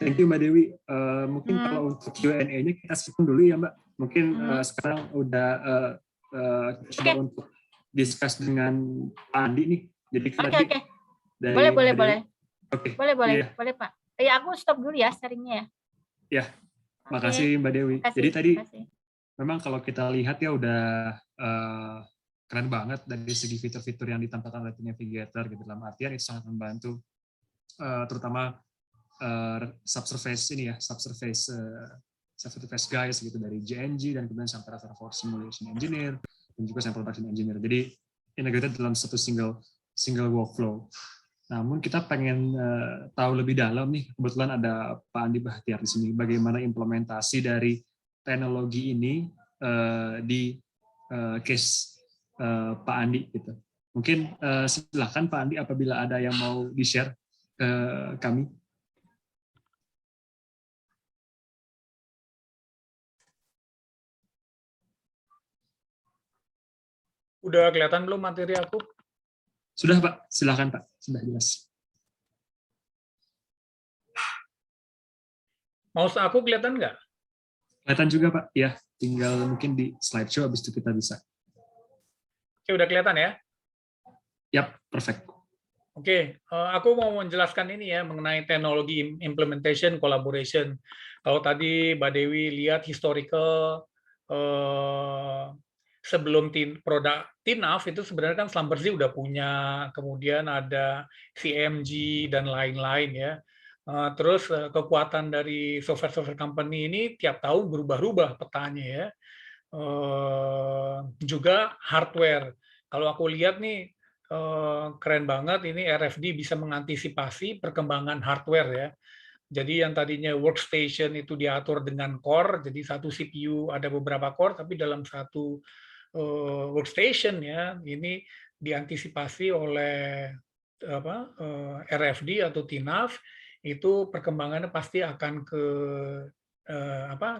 Thank you Mbak Dewi. Mungkin kalau untuk Q&A-nya kita skip dulu ya Mbak. Mungkin sekarang udah coba untuk discuss dengan Pak Andi nih. Jadi Oke. Boleh. Oke. Boleh Pak. Ya aku stop dulu ya sharingnya ya. Ya. Makasih Mbak Dewi. Jadi tadi memang kalau kita lihat ya udah keren banget dari segi fitur-fitur yang ditampilkan oleh Navigator gitu, dalam artian itu sangat membantu terutama subsurface guys gitu, dari GNG dan kemudian sampai reservoir simulation engineer dan juga sampai production engineer. Jadi integrated dalam satu single workflow. Namun kita pengen tahu lebih dalam nih, kebetulan ada Pak Andi Bahtiar di sini, bagaimana implementasi dari teknologi ini di case Pak Andi gitu. Mungkin silakan Pak Andi apabila ada yang mau di-share ke kami. Udah kelihatan belum materi aku? Sudah Pak, silakan Pak, sudah jelas. Mouse aku kelihatan nggak? Kelihatan juga Pak, ya tinggal mungkin di slideshow habis itu kita bisa. Oke, udah kelihatan ya? Yap, perfect. Oke, aku mau menjelaskan ini ya mengenai teknologi implementation collaboration. Kalau tadi Mbak Dewi lihat historical sebelum produk TINAF itu sebenarnya kan Schlumberger udah punya, kemudian ada CMG dan lain-lain ya. Terus kekuatan dari software company ini tiap tahun berubah-ubah petanya ya. Juga hardware. Kalau aku lihat nih keren banget ini RFD bisa mengantisipasi perkembangan hardware ya. Jadi yang tadinya workstation itu diatur dengan core, jadi satu CPU ada beberapa core, tapi dalam satu workstation ya ini diantisipasi oleh RFD atau TINAF, itu perkembangannya pasti akan ke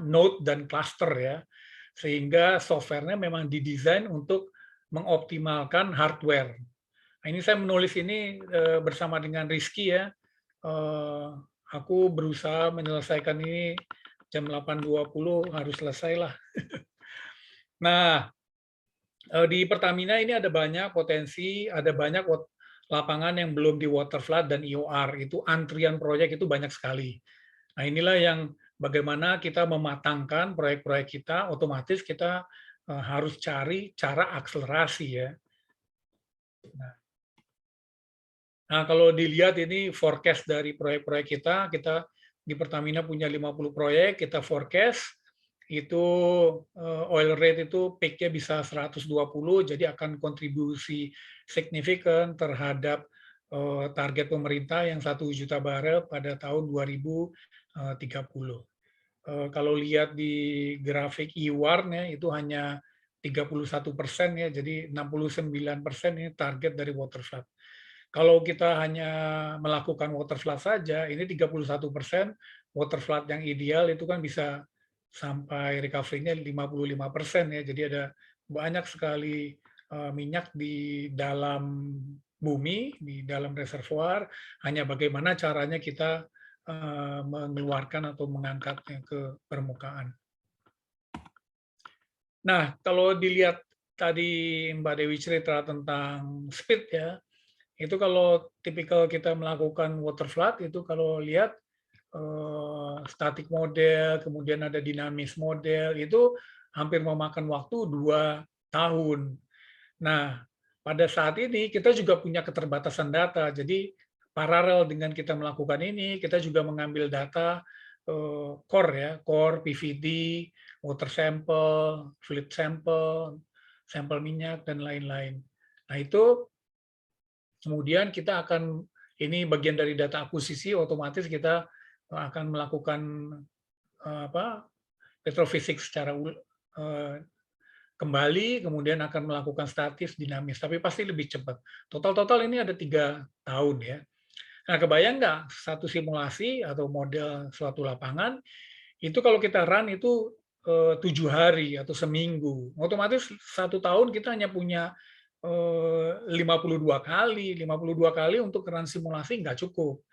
node dan cluster ya, sehingga softwarenya memang didesain untuk mengoptimalkan hardware. Nah, ini saya menulis ini bersama dengan Rizky ya. Aku berusaha menyelesaikan ini jam 8.20 harus selesai lah. Nah, di Pertamina ini ada banyak potensi, ada banyak lapangan yang belum di waterflood dan IOR. Itu antrian proyek itu banyak sekali. Nah, inilah yang bagaimana kita mematangkan proyek-proyek kita, otomatis kita harus cari cara akselerasi ya. Nah, kalau dilihat ini forecast dari proyek-proyek kita di Pertamina punya 50 proyek, kita forecast, itu oil rate itu peak-nya bisa 120, jadi akan kontribusi signifikan terhadap target pemerintah yang 1 juta barel pada tahun 2030. Kalau lihat di grafik EWAR-nya itu hanya 31% ya, jadi 69% ini target dari waterflood. Kalau kita hanya melakukan waterflood saja, ini 31%, waterflood yang ideal itu kan bisa sampai recovery-nya 55% ya. Jadi ada banyak sekali minyak di dalam bumi, di dalam reservoir, hanya bagaimana caranya kita mengeluarkan atau mengangkatnya ke permukaan. Nah, kalau dilihat tadi Mbak Dewi cerita tentang speed ya, itu kalau tipikal kita melakukan waterflood itu kalau lihat static model, kemudian ada dinamis model, itu hampir memakan waktu 2 tahun. Nah, pada saat ini kita juga punya keterbatasan data, jadi paralel dengan kita melakukan ini, kita juga mengambil data core ya, core, PVD, water sample, fluid sample, sampel minyak, dan lain-lain. Nah, itu kemudian kita akan, ini bagian dari data akuisisi, otomatis kita akan melakukan petrofisik secara kembali, kemudian akan melakukan statis, dinamis, tapi pasti lebih cepat. Total ini ada 3 tahun ya. Nah, kebayang nggak satu simulasi atau model suatu lapangan, itu kalau kita run itu 7 hari atau seminggu, otomatis 1 tahun kita hanya punya 52 kali untuk run simulasi nggak cukup.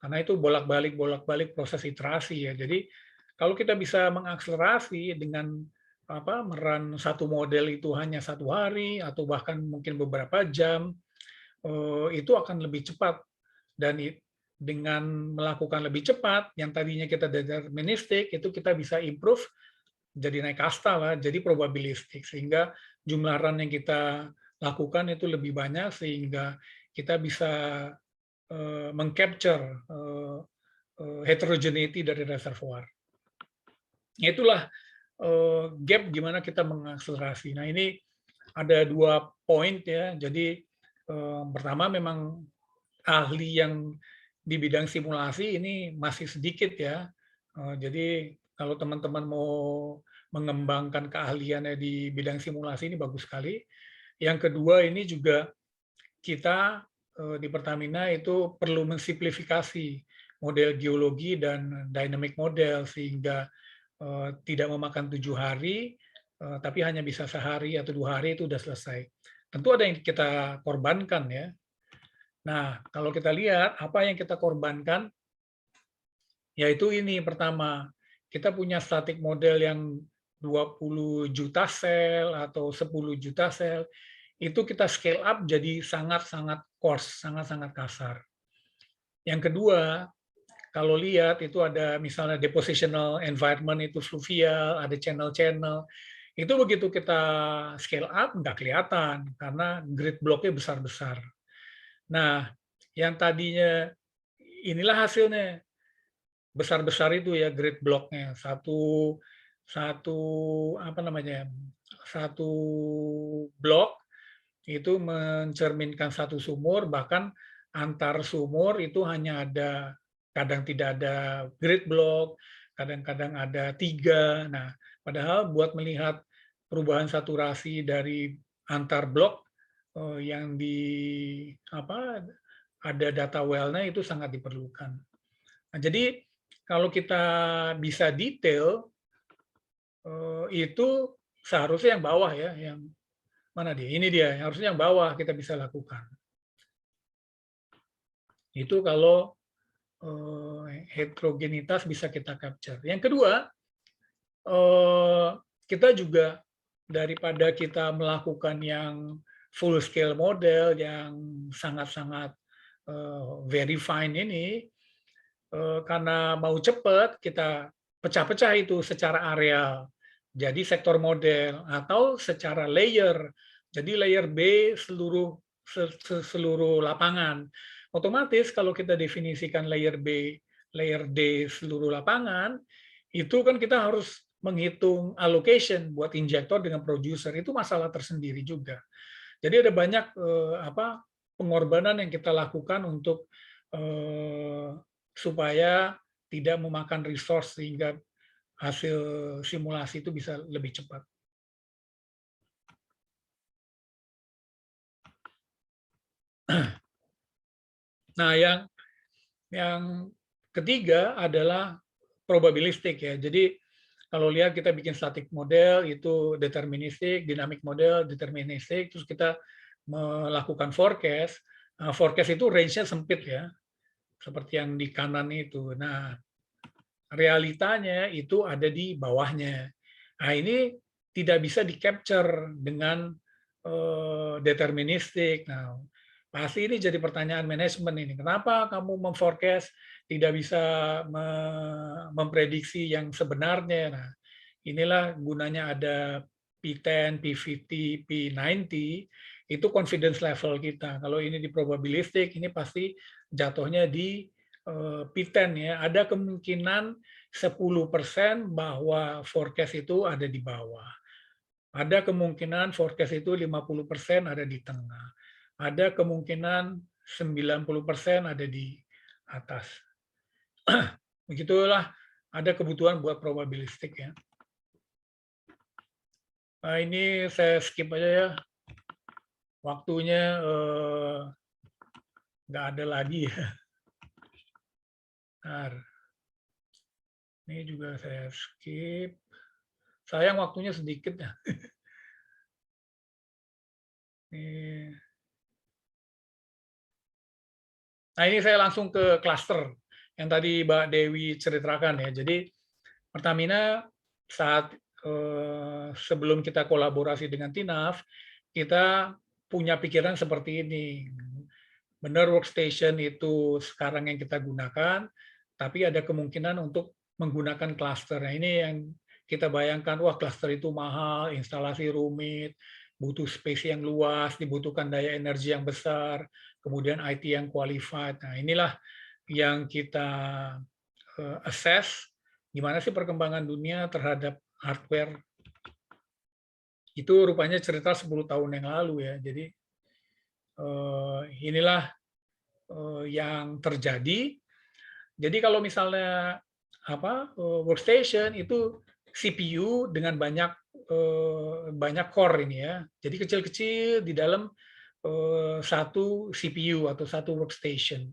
Karena itu bolak-balik proses iterasi ya. Jadi kalau kita bisa mengakselerasi dengan meran satu model itu hanya 1 hari atau bahkan mungkin beberapa jam, itu akan lebih cepat. Dan dengan melakukan lebih cepat, yang tadinya kita deterministik, itu kita bisa improve jadi naik kasta lah, jadi probabilistik, sehingga jumlah run yang kita lakukan itu lebih banyak, sehingga kita bisa mengcapture heterogeneity dari reservoir. Itulah gap gimana kita mengakselerasi. Nah, ini ada 2 poin ya. Jadi pertama memang ahli yang di bidang simulasi ini masih sedikit ya. Jadi kalau teman-teman mau mengembangkan keahliannya di bidang simulasi ini bagus sekali. Yang kedua ini juga kita di Pertamina itu perlu mensimplifikasi model geologi dan dynamic model sehingga tidak memakan 7 hari, tapi hanya bisa sehari atau 2 hari itu udah selesai. Tentu ada yang kita korbankan ya. Nah, kalau kita lihat apa yang kita korbankan, yaitu ini pertama, kita punya static model yang 20 juta sel atau 10 juta sel, itu kita scale up jadi sangat-sangat coarse, sangat-sangat kasar. Yang kedua, kalau lihat itu ada misalnya depositional environment itu fluvial, ada channel-channel. Itu begitu kita scale up nggak kelihatan karena grid blocknya besar-besar. Nah, yang tadinya inilah hasilnya besar-besar itu ya grid blocknya satu apa namanya satu blok itu mencerminkan satu sumur, bahkan antar sumur itu hanya ada kadang tidak ada grid block, kadang-kadang ada 3. Nah, padahal buat melihat perubahan saturasi dari antar blok yang di apa ada data well-nya itu sangat diperlukan. Nah, jadi kalau kita bisa detail itu seharusnya yang bawah ya, yang mana dia? Ini dia, harusnya yang bawah kita bisa lakukan. Itu kalau heterogenitas bisa kita capture. Yang kedua, kita juga daripada kita melakukan yang full scale model yang sangat-sangat very fine ini, karena mau cepat kita pecah-pecah itu secara areal. Jadi sektor model atau secara layer. Jadi layer B seluruh lapangan. Otomatis kalau kita definisikan layer B, layer D seluruh lapangan, itu kan kita harus menghitung allocation buat injektor dengan producer. Itu masalah tersendiri juga. Jadi ada banyak pengorbanan yang kita lakukan untuk supaya tidak memakan resource sehingga hasil simulasi itu bisa lebih cepat. Nah, yang ketiga adalah probabilistik ya. Jadi kalau lihat kita bikin static model itu deterministik, dynamic model deterministik, terus kita melakukan forecast. Nah, forecast itu range-nya sempit ya, seperti yang di kanan itu. Nah, realitanya itu ada di bawahnya. Nah, ini tidak bisa di-capture dengan deterministik. Nah, pasti ini jadi pertanyaan manajemen ini. Kenapa kamu memforecast tidak bisa memprediksi yang sebenarnya? Nah, inilah gunanya ada P10, P50, P90, itu confidence level kita. Kalau ini di probabilistik, ini pasti jatuhnya di P10 ya. Ada kemungkinan 10% bahwa forecast itu ada di bawah. Ada kemungkinan forecast itu 50% ada di tengah. Ada kemungkinan 90% ada di atas. Begitulah ada kebutuhan buat probabilistik ya. Nah, ini saya skip aja ya. Waktunya nggak ada lagi ya. Bentar. Ini juga saya skip. Sayang waktunya sedikit ya. Nah, ini saya langsung ke cluster yang tadi Mbak Dewi ceritakan ya. Jadi Pertamina saat sebelum kita kolaborasi dengan TINAF, kita punya pikiran seperti ini. Benar workstation itu sekarang yang kita gunakan, tapi ada kemungkinan untuk menggunakan cluster. Nah, ini yang kita bayangkan, wah cluster itu mahal, instalasi rumit, butuh space yang luas, dibutuhkan daya energi yang besar, kemudian IT yang qualified. Nah, inilah yang kita assess, gimana sih perkembangan dunia terhadap hardware. Itu rupanya cerita 10 tahun yang lalu ya. Jadi inilah yang terjadi. Jadi kalau misalnya workstation itu CPU dengan banyak core ini ya. Jadi kecil-kecil di dalam satu CPU atau satu workstation.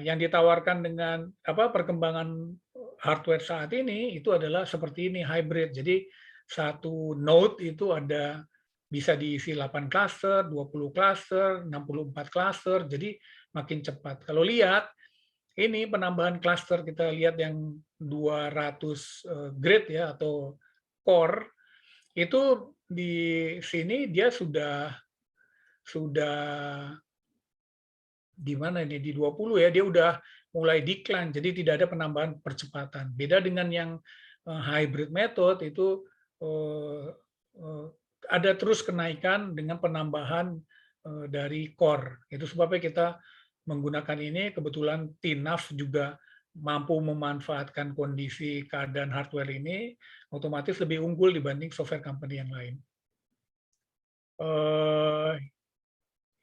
Yang ditawarkan dengan perkembangan hardware saat ini itu adalah seperti ini hybrid. Jadi satu node itu bisa diisi 8 klaster, 20 klaster, 64 klaster, jadi makin cepat. Kalau lihat, ini penambahan klaster, kita lihat yang 200 grid ya, atau core, itu di sini dia sudah di mana ini, di 20 ya, dia udah mulai decline, jadi tidak ada penambahan percepatan. Beda dengan yang hybrid method, itu ada terus kenaikan dengan penambahan dari core. Itu sebabnya kita menggunakan ini. Kebetulan TINAF juga mampu memanfaatkan kondisi keadaan hardware ini, otomatis lebih unggul dibanding software company yang lain.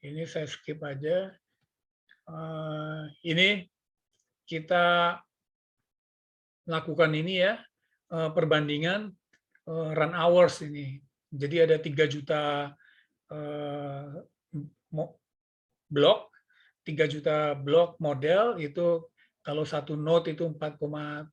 Ini saya skip aja. Ini kita lakukan ini ya, perbandingan run hours ini. Jadi ada 3 juta blok, 3 juta blok model, itu kalau satu node itu 4,7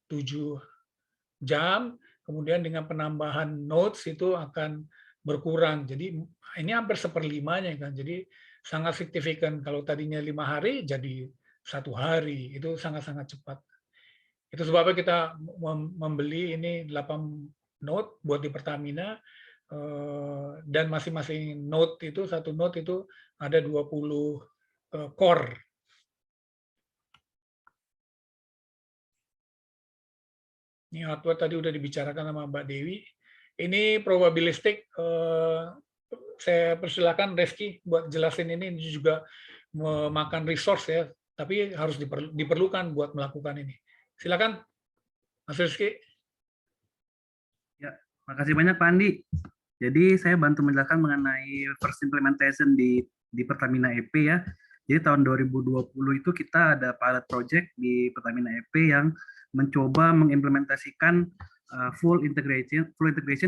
jam, kemudian dengan penambahan nodes itu akan berkurang. Jadi ini hampir 1/5-nya kan. Jadi sangat signifikan. Kalau tadinya 5 hari jadi 1 hari, itu sangat-sangat cepat. Itu sebabnya kita membeli ini 8 node buat di Pertamina, dan masing-masing node itu, satu node itu ada 20 core. Ini hardware tadi udah dibicarakan sama Mbak Dewi. Ini probabilistik, saya persilakan Reski buat jelasin ini juga memakan resource ya, tapi harus diperlukan buat melakukan ini. Silakan, Mas Rizky. Ya, makasih banyak Pak Andi. Jadi saya bantu menjelaskan mengenai first implementation di Pertamina EP ya. Jadi tahun 2020 itu kita ada pilot project di Pertamina EP yang mencoba mengimplementasikan full integration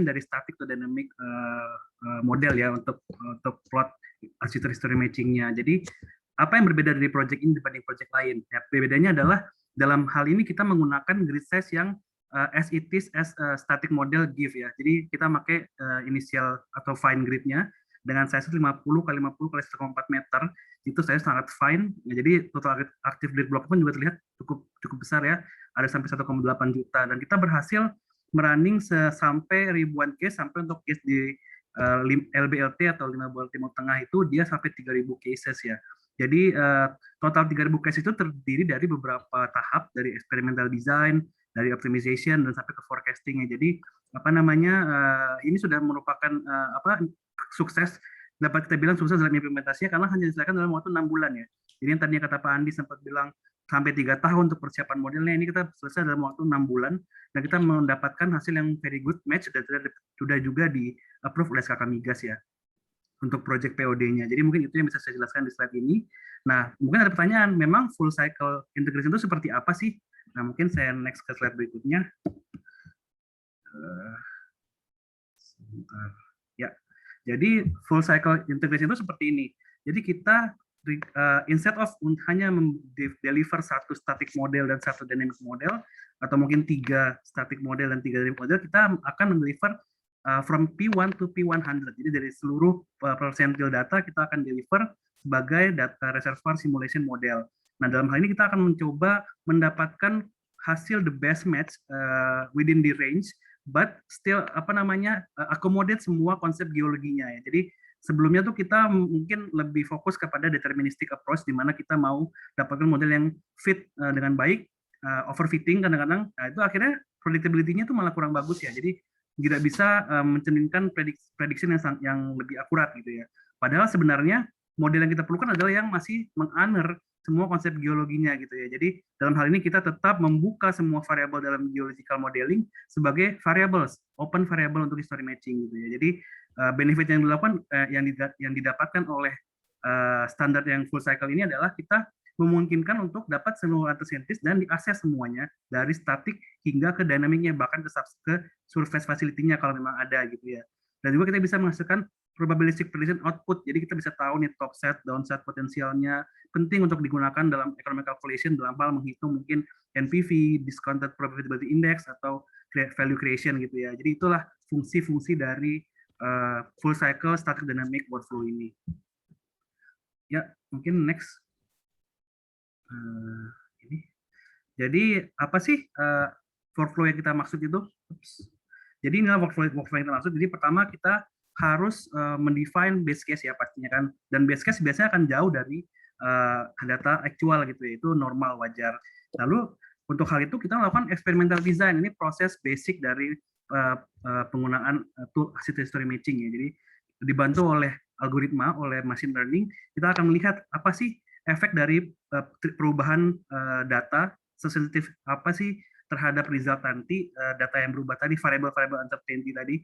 dari static to dynamic model ya untuk plot architecture history matching-nya. Jadi apa yang berbeda dari project ini dibanding project lain? Ya, bedanya adalah dalam hal ini kita menggunakan grid size yang as it is as static model give ya. Jadi kita pakai initial atau fine gridnya dengan size 50 kali 50 kali 1,4 meter. Itu saya sangat fine. Ya, jadi total active grid block pun juga terlihat cukup besar ya. Ada sampai 1,8 juta dan kita berhasil merunning sampai ribuan case, sampai untuk case di LBLT atau 5 bulan Timur Tengah itu dia sampai 3.000 cases ya. Jadi total 3.000 case itu terdiri dari beberapa tahap, dari experimental design, dari optimization dan sampai ke forecasting-nya. Jadi ini sudah merupakan sukses, dapat kita bilang sukses dalam implementasinya karena hanya diselesaikan dalam waktu 6 bulan ya. Jadi yang tadinya kata Pak Andi sempat bilang sampai 3 tahun untuk persiapan modelnya, ini kita selesai dalam waktu 6 bulan dan kita mendapatkan hasil yang very good match dan sudah juga di approve oleh SKK Migas ya untuk project POD-nya. Jadi mungkin itu yang bisa saya jelaskan di slide ini. Nah, mungkin ada pertanyaan, memang full cycle integration itu seperti apa sih? Nah, mungkin saya next ke slide berikutnya. Ya, jadi full cycle integration itu seperti ini. Jadi kita instead of hanya deliver satu static model dan satu dynamic model, atau mungkin 3 static model dan 3 dynamic model, kita akan mendeliver from P1 to P100. Jadi dari seluruh percentile data kita akan deliver sebagai data reservoir simulation model. Nah, dalam hal ini kita akan mencoba mendapatkan hasil the best match within the range, but still accommodate semua konsep geologinya ya. Jadi sebelumnya tuh kita mungkin lebih fokus kepada deterministic approach, di mana kita mau dapatkan model yang fit dengan baik, overfitting kadang-kadang. Nah, itu akhirnya predictability-nya tuh malah kurang bagus ya. Jadi tidak bisa mencerminkan prediction yang lebih akurat gitu ya. Padahal sebenarnya model yang kita perlukan adalah yang masih meng-honor semua konsep geologinya gitu ya. Jadi dalam hal ini kita tetap membuka semua variabel dalam geological modeling sebagai variables, open variable untuk history matching gitu ya. Jadi benefit yang dilakukan yang didapatkan oleh standar yang full cycle ini adalah kita memungkinkan untuk dapat seluruh data saintis dan diakses semuanya dari statik hingga ke dynamicnya, bahkan ke surface facility-nya kalau memang ada gitu ya. Dan juga kita bisa menghasilkan probabilistic prediction output, jadi kita bisa tahu nih top set, downside potensialnya, penting untuk digunakan dalam economic calculation dalam hal menghitung mungkin NPV, discounted probability index, atau value creation gitu ya. Jadi itulah fungsi-fungsi dari full cycle static dynamic workflow ini. Ya, mungkin next. Ini. Jadi apa sih workflow yang kita maksud itu? Jadi inilah workflow yang kita maksud. Jadi pertama kita harus mendefine base case ya pastinya kan. Dan base case biasanya akan jauh dari data actual gitu ya. Itu normal, wajar. Lalu untuk hal itu kita melakukan experimental design. Ini proses basic dari penggunaan tool asset history matching ya. Jadi dibantu oleh algoritma, oleh machine learning, kita akan melihat apa sih efek dari perubahan data, sesensitif apa sih terhadap result nanti, data yang berubah tadi, variable-variable uncertainty tadi.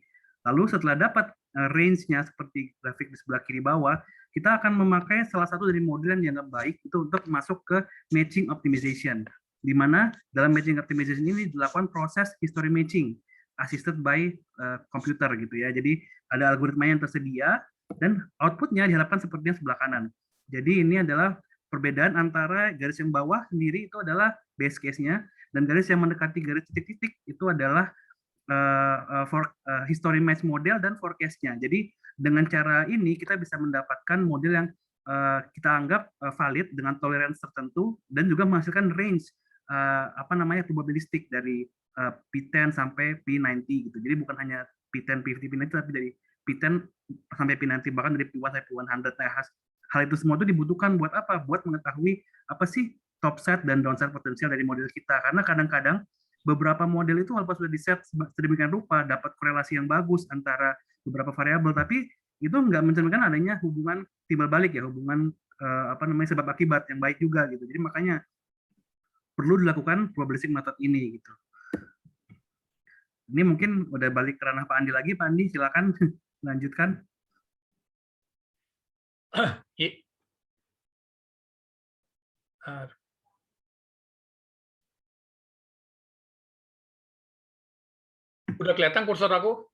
Lalu setelah dapat range-nya seperti grafik di sebelah kiri bawah, kita akan memakai salah satu dari model yang dianggap baik itu untuk masuk ke matching optimization, di mana dalam matching optimization ini dilakukan proses history matching assisted by computer gitu ya. Jadi ada algoritma yang tersedia dan outputnya diharapkan seperti yang sebelah kanan. Jadi ini adalah perbedaan antara garis yang bawah sendiri itu adalah base case-nya dan garis yang mendekati garis titik-titik itu adalah history match model dan forecast-nya. Jadi dengan cara ini kita bisa mendapatkan model yang kita anggap valid dengan toleransi tertentu dan juga menghasilkan range probabilistik dari P10 sampai P90 gitu. Jadi bukan hanya P10, P50, P90 tapi dari P10 sampai P90 bahkan dari P1 sampai P100. Nah, hal itu semua itu dibutuhkan buat apa? Buat mengetahui apa sih top set dan downside potensial dari model kita. Karena kadang-kadang beberapa model itu walaupun sudah di-set sedemikian rupa dapat korelasi yang bagus antara beberapa variabel, tapi itu nggak mencerminkan adanya hubungan timbal balik ya, hubungan sebab akibat yang baik juga gitu. Jadi makanya perlu dilakukan probabilistic method ini gitu. Ini mungkin udah balik ke ranah Pak Andi lagi. Pak Andi silakan lanjutkan. Udah kelihatan kursor aku?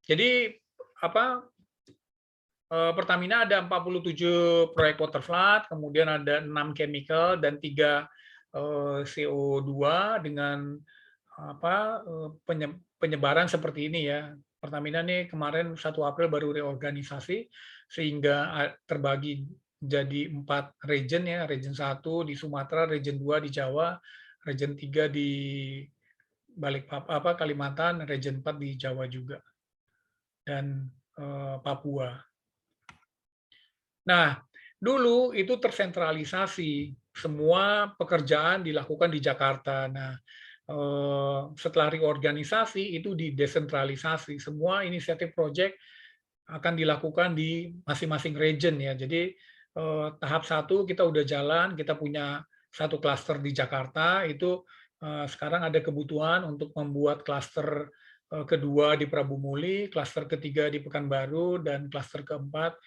Jadi Pertamina ada 47 proyek waterflood, kemudian ada 6 chemical dan 3 CO2 dengan penyebaran seperti ini ya. Pertamina nih kemarin 1 April baru reorganisasi sehingga terbagi jadi 4 region ya, region 1 di Sumatera, region 2 di Jawa, region 3 di Balikpapan, Kalimantan, region 4 di Jawa juga, dan Papua. Nah, dulu itu tersentralisasi, semua pekerjaan dilakukan di Jakarta. Nah, setelah reorganisasi itu didesentralisasi, semua inisiatif proyek akan dilakukan di masing-masing region ya. Jadi tahap 1 kita udah jalan, kita punya 1 klaster di Jakarta, itu sekarang ada kebutuhan untuk membuat klaster kedua di Prabu Muli, klaster ketiga di Pekanbaru, dan klaster keempat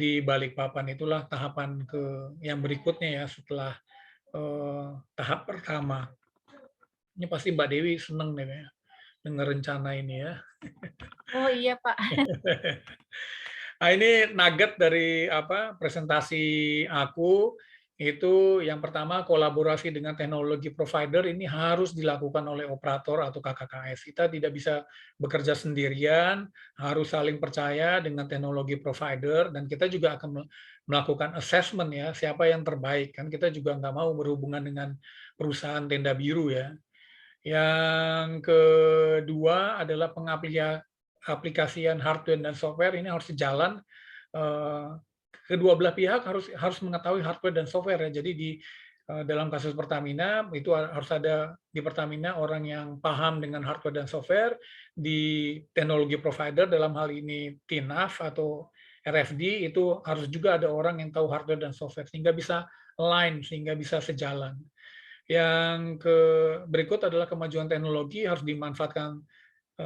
di Balikpapan. Itulah tahapan yang berikutnya ya setelah tahap pertama. Ini pasti Mbak Dewi seneng deh ya, dengar rencana ini ya. Oh iya Pak. Nah ini nugget dari presentasi aku. Itu yang pertama, kolaborasi dengan teknologi provider ini harus dilakukan oleh operator atau KKKS. Kita tidak bisa bekerja sendirian, harus saling percaya dengan teknologi provider, dan kita juga akan melakukan assessment ya, siapa yang terbaik. Kan kita juga nggak mau berhubungan dengan perusahaan tenda biru ya. Yang kedua adalah pengaplikasian hardware dan software, ini harus sejalan. Kedua belah pihak harus mengetahui hardware dan software ya. Jadi dalam kasus Pertamina itu harus ada di Pertamina orang yang paham dengan hardware dan software, di teknologi provider dalam hal ini TINAF atau RFD itu harus juga ada orang yang tahu hardware dan software sehingga bisa align, sehingga bisa sejalan. Yang berikut adalah kemajuan teknologi harus dimanfaatkan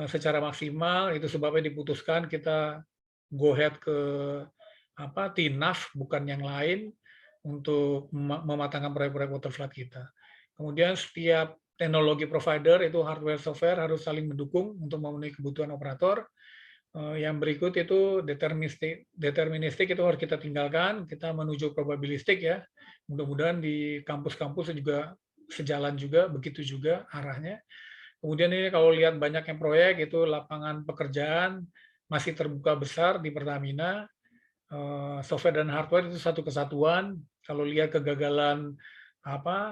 secara maksimal, itu sebabnya diputuskan kita go ahead ke TINAF bukan yang lain untuk mematangkan proyek-proyek waterflood kita. Kemudian setiap teknologi provider itu hardware software harus saling mendukung untuk memenuhi kebutuhan operator. Yang berikut itu deterministik itu harus kita tinggalkan, kita menuju probabilistik ya. Mudah-mudahan di kampus-kampus juga sejalan juga, begitu juga arahnya. Kemudian ini kalau lihat banyak yang proyek itu lapangan pekerjaan masih terbuka besar di Pertamina. Software dan hardware itu satu kesatuan. Kalau lihat kegagalan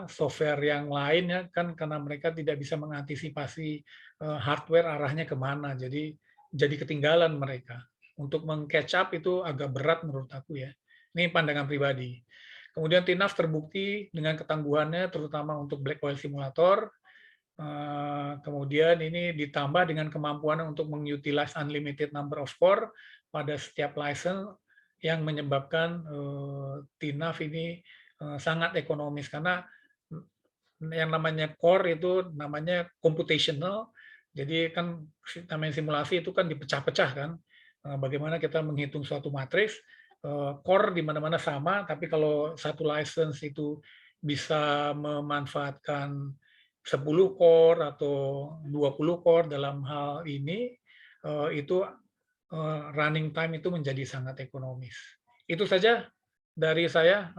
software yang lain ya kan karena mereka tidak bisa mengantisipasi hardware arahnya kemana, jadi ketinggalan mereka. Untuk meng-catch up itu agak berat menurut aku ya. Ini pandangan pribadi. Kemudian TINAF terbukti dengan ketangguhannya terutama untuk black oil simulator. Kemudian ini ditambah dengan kemampuan untuk mengutilize unlimited number of core pada setiap license yang menyebabkan TINAF ini sangat ekonomis karena yang namanya core itu namanya computational. Jadi kan namanya simulasi itu kan dipecah-pecah kan. Bagaimana kita menghitung suatu matriks, core di mana-mana sama, tapi kalau satu license itu bisa memanfaatkan 10 core atau 20 core dalam hal ini, itu running time itu menjadi sangat ekonomis. Itu saja dari saya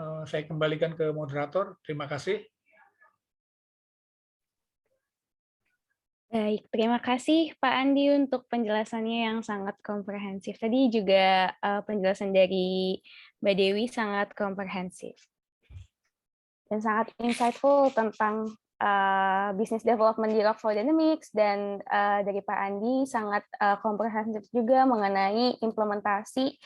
kembalikan ke moderator. Terima kasih. Baik, terima kasih Pak Andi untuk penjelasannya yang sangat komprehensif. Tadi juga penjelasan dari Mbak Dewi sangat komprehensif dan sangat insightful tentang business development di Rockflow Dynamics, dan dari Pak Andi sangat komprehensif juga mengenai implementasi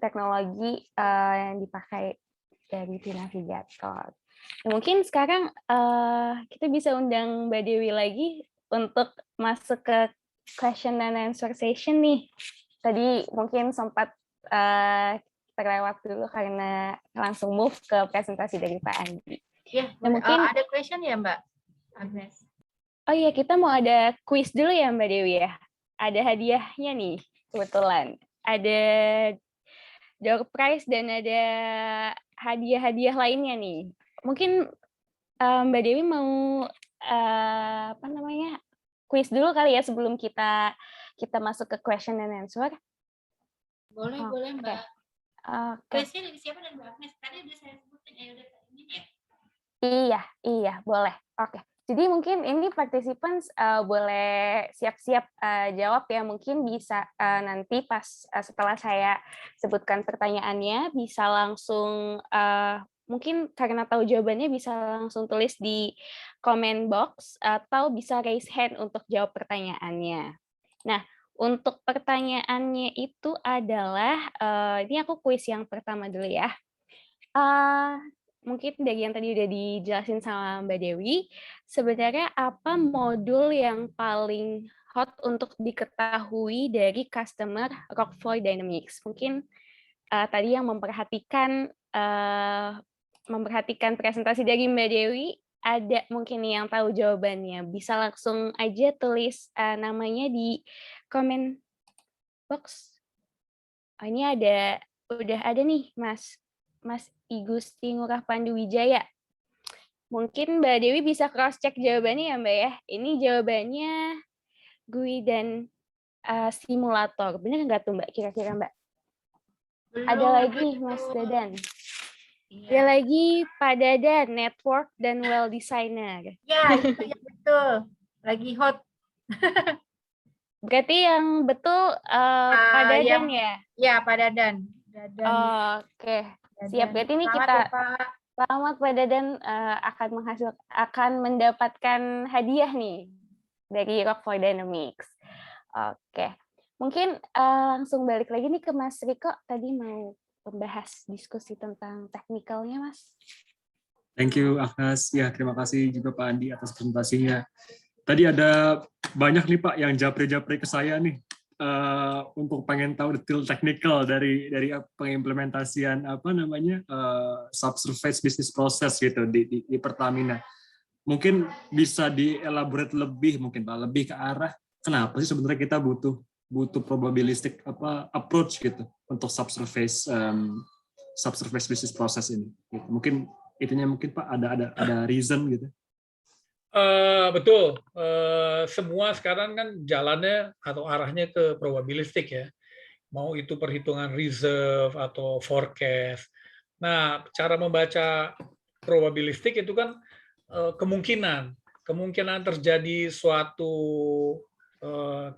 teknologi yang dipakai dari Navigator. Mungkin sekarang kita bisa undang Mbak Dewi lagi untuk masuk ke question and answer session nih. Tadi mungkin sempat terlewat dulu karena langsung move ke presentasi dari Pak Andi. Ya, nah, mungkin ada question ya Mbak Agnes? Oh iya, kita mau ada quiz dulu ya Mbak Dewi ya. Ada hadiahnya nih kebetulan. Ada door prize dan ada hadiah-hadiah lainnya nih. Mungkin Mbak Dewi mau quiz dulu kali ya sebelum kita masuk ke question and answer. Boleh, boleh Mbak. Quiznya dari siapa dan Mbak Agnes? Tadi udah saya sebutin, udah ini ya? Iya, boleh. Oke. Jadi mungkin ini participants boleh siap-siap jawab ya. Mungkin bisa nanti pas setelah saya sebutkan pertanyaannya bisa langsung mungkin karena tahu jawabannya bisa langsung tulis di comment box atau bisa raise hand untuk jawab pertanyaannya. Nah, untuk pertanyaannya itu adalah ini aku kuis yang pertama dulu ya. Mungkin dari yang tadi udah dijelasin sama Mbak Dewi, sebenarnya apa modul yang paling hot untuk diketahui dari customer Rockflow Dynamics? Mungkin tadi yang memperhatikan presentasi dari Mbak Dewi, ada mungkin yang tahu jawabannya. Bisa langsung aja tulis namanya di comment box. Oh, ini udah ada nih Mas Igusti Ngurah Pandu Wijaya. Mungkin Mbak Dewi bisa cross check jawabannya ya Mbak ya. Ini jawabannya GUI dan simulator. Benar nggak tuh Mbak kira-kira Mbak? Belum, ada lagi Mas Dadan. Iya. Ada lagi Pak Dadan, network dan well designer. Ya, itu yang betul. Lagi hot. Berarti yang betul Pak Dadan ya? Ya, Pak Dadan. Oke. Siap, berarti ini kita selamat Pak Dadan akan mendapatkan hadiah nih dari Rockflow Dynamics. Oke, mungkin langsung balik lagi nih ke Mas Riko, tadi mau membahas diskusi tentang teknikalnya Mas. Thank you Agnes, ya terima kasih juga Pak Andi atas presentasinya. Tadi ada banyak nih Pak yang japri-japri ke saya nih. Untuk pengen tahu detail teknikal dari pengimplementasian subsurface business process gitu di Pertamina. Mungkin bisa dielaborate lebih mungkin Pak, lebih ke arah kenapa sih sebenarnya kita butuh probabilistic approach gitu untuk subsurface business process ini. Gitu. Mungkin itunya mungkin Pak ada reason gitu. Betul, semua sekarang kan jalannya atau arahnya ke probabilistik ya, mau itu perhitungan reserve atau forecast. Nah, cara membaca probabilistik itu kan kemungkinan. kemungkinan terjadi suatu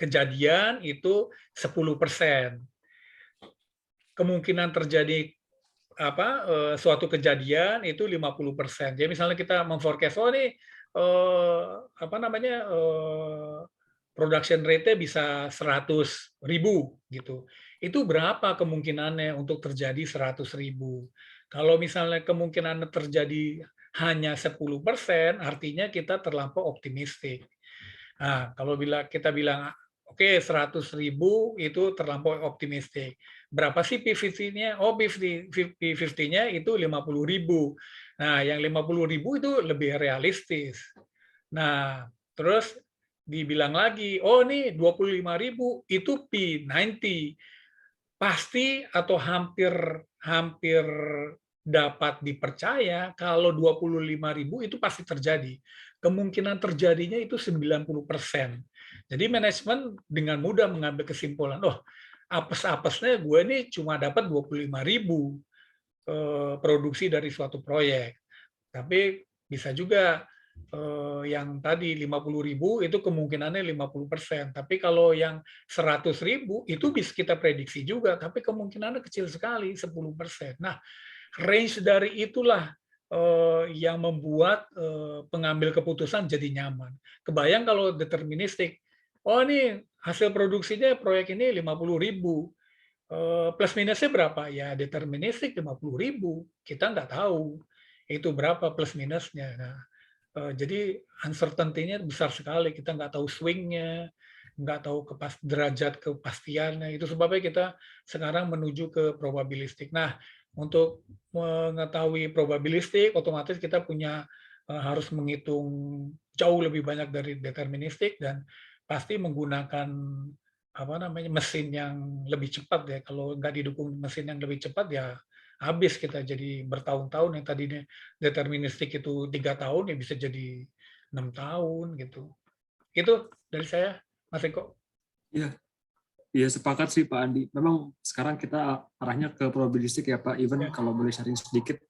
kejadian itu 10%. Kemungkinan terjadi suatu kejadian itu 50%. Jadi misalnya kita memforecast, oh ini production rate-nya bisa 100.000 gitu. Itu berapa kemungkinannya untuk terjadi 100.000? Kalau misalnya kemungkinan terjadi hanya 10%, artinya kita terlampau optimistik. Nah, kalau kita bilang oke, 100.000 itu terlampau optimistik. Berapa sih P50-nya? Oh, P50-nya itu 50.000. Nah, yang 50.000 itu lebih realistis. Nah, terus dibilang lagi, oh ini 25.000 itu P90. Pasti atau hampir dapat dipercaya kalau 25.000 itu pasti terjadi. Kemungkinan terjadinya itu 90%. Jadi manajemen dengan mudah mengambil kesimpulan, oh apes-apesnya gue ini cuma dapat 25.000 produksi dari suatu proyek. Tapi bisa juga yang tadi 50.000 itu kemungkinannya 50%. Tapi kalau yang 100.000 itu bisa kita prediksi juga, tapi kemungkinannya kecil sekali, 10%. Nah, range dari itulah yang membuat pengambil keputusan jadi nyaman. Kebayang kalau deterministik, oh ini hasil produksinya proyek ini 50.000, plus minusnya berapa? Ya deterministik 50.000, kita nggak tahu itu berapa plus minusnya. Nah, jadi uncertainty-nya besar sekali, kita nggak tahu swing-nya, nggak tahu derajat kepastiannya. Itu sebabnya kita sekarang menuju ke probabilistik. Nah, untuk mengetahui probabilistik, otomatis kita harus menghitung jauh lebih banyak dari deterministik dan pasti menggunakan mesin yang lebih cepat ya. Kalau nggak didukung mesin yang lebih cepat ya habis kita jadi bertahun-tahun, yang tadinya deterministik itu 3 tahun ya bisa jadi 6 tahun gitu. Itu dari saya, Mas Eko. Iya. Iya, sepakat sih Pak Andi. Memang sekarang kita arahnya ke probabilistik ya Pak. Even kalau boleh sharing sedikit,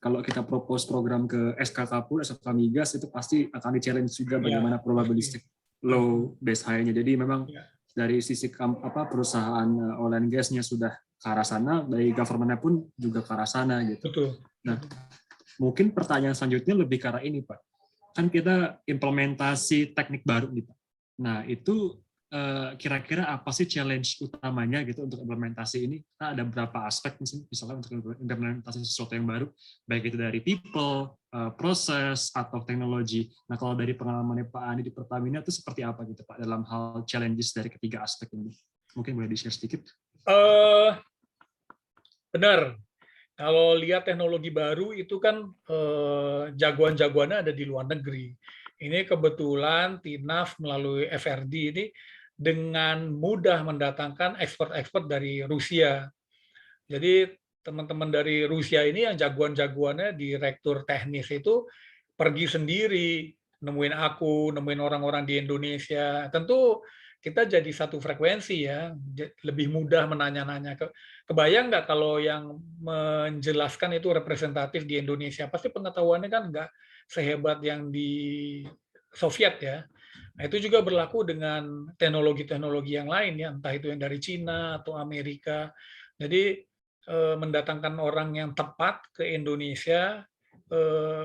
kalau kita propose program ke SK Kapur, SK Migas, itu pasti akan di-challenge juga bagaimana probabilistik low base high-nya. Jadi memang dari sisi perusahaan oil and gas-nya sudah ke arah sana, dari government-nya pun juga ke arah sana gitu. Betul. Nah, mungkin pertanyaan selanjutnya lebih ke arah ini Pak. Kan kita implementasi teknik baru nih Pak. Nah, itu kira-kira apa sih challenge utamanya gitu untuk implementasi ini? Nah, ada beberapa aspek misalnya untuk implementasi sesuatu yang baru, baik itu dari people, proses atau teknologi. Nah, kalau dari pengalamannya Pak Andi di Pertamina itu seperti apa gitu Pak dalam hal challenges dari ketiga aspek ini? Mungkin boleh di-share sedikit? Benar. Kalau lihat teknologi baru itu kan jagoan-jagoannya ada di luar negeri. Ini kebetulan TINAF melalui FRD ini dengan mudah mendatangkan ekspor-ekspor dari Rusia. Jadi teman-teman dari Rusia ini yang jagoan-jagoannya direktur teknis itu pergi sendiri, nemuin aku, nemuin orang-orang di Indonesia. Tentu kita jadi satu frekuensi ya, lebih mudah menanya-nanya. Kebayang nggak kalau yang menjelaskan itu representatif di Indonesia, pasti pengetahuannya kan nggak sehebat yang di Soviet ya. Nah, itu juga berlaku dengan teknologi-teknologi yang lain ya, entah itu yang dari Cina atau Amerika. Jadi mendatangkan orang yang tepat ke Indonesia,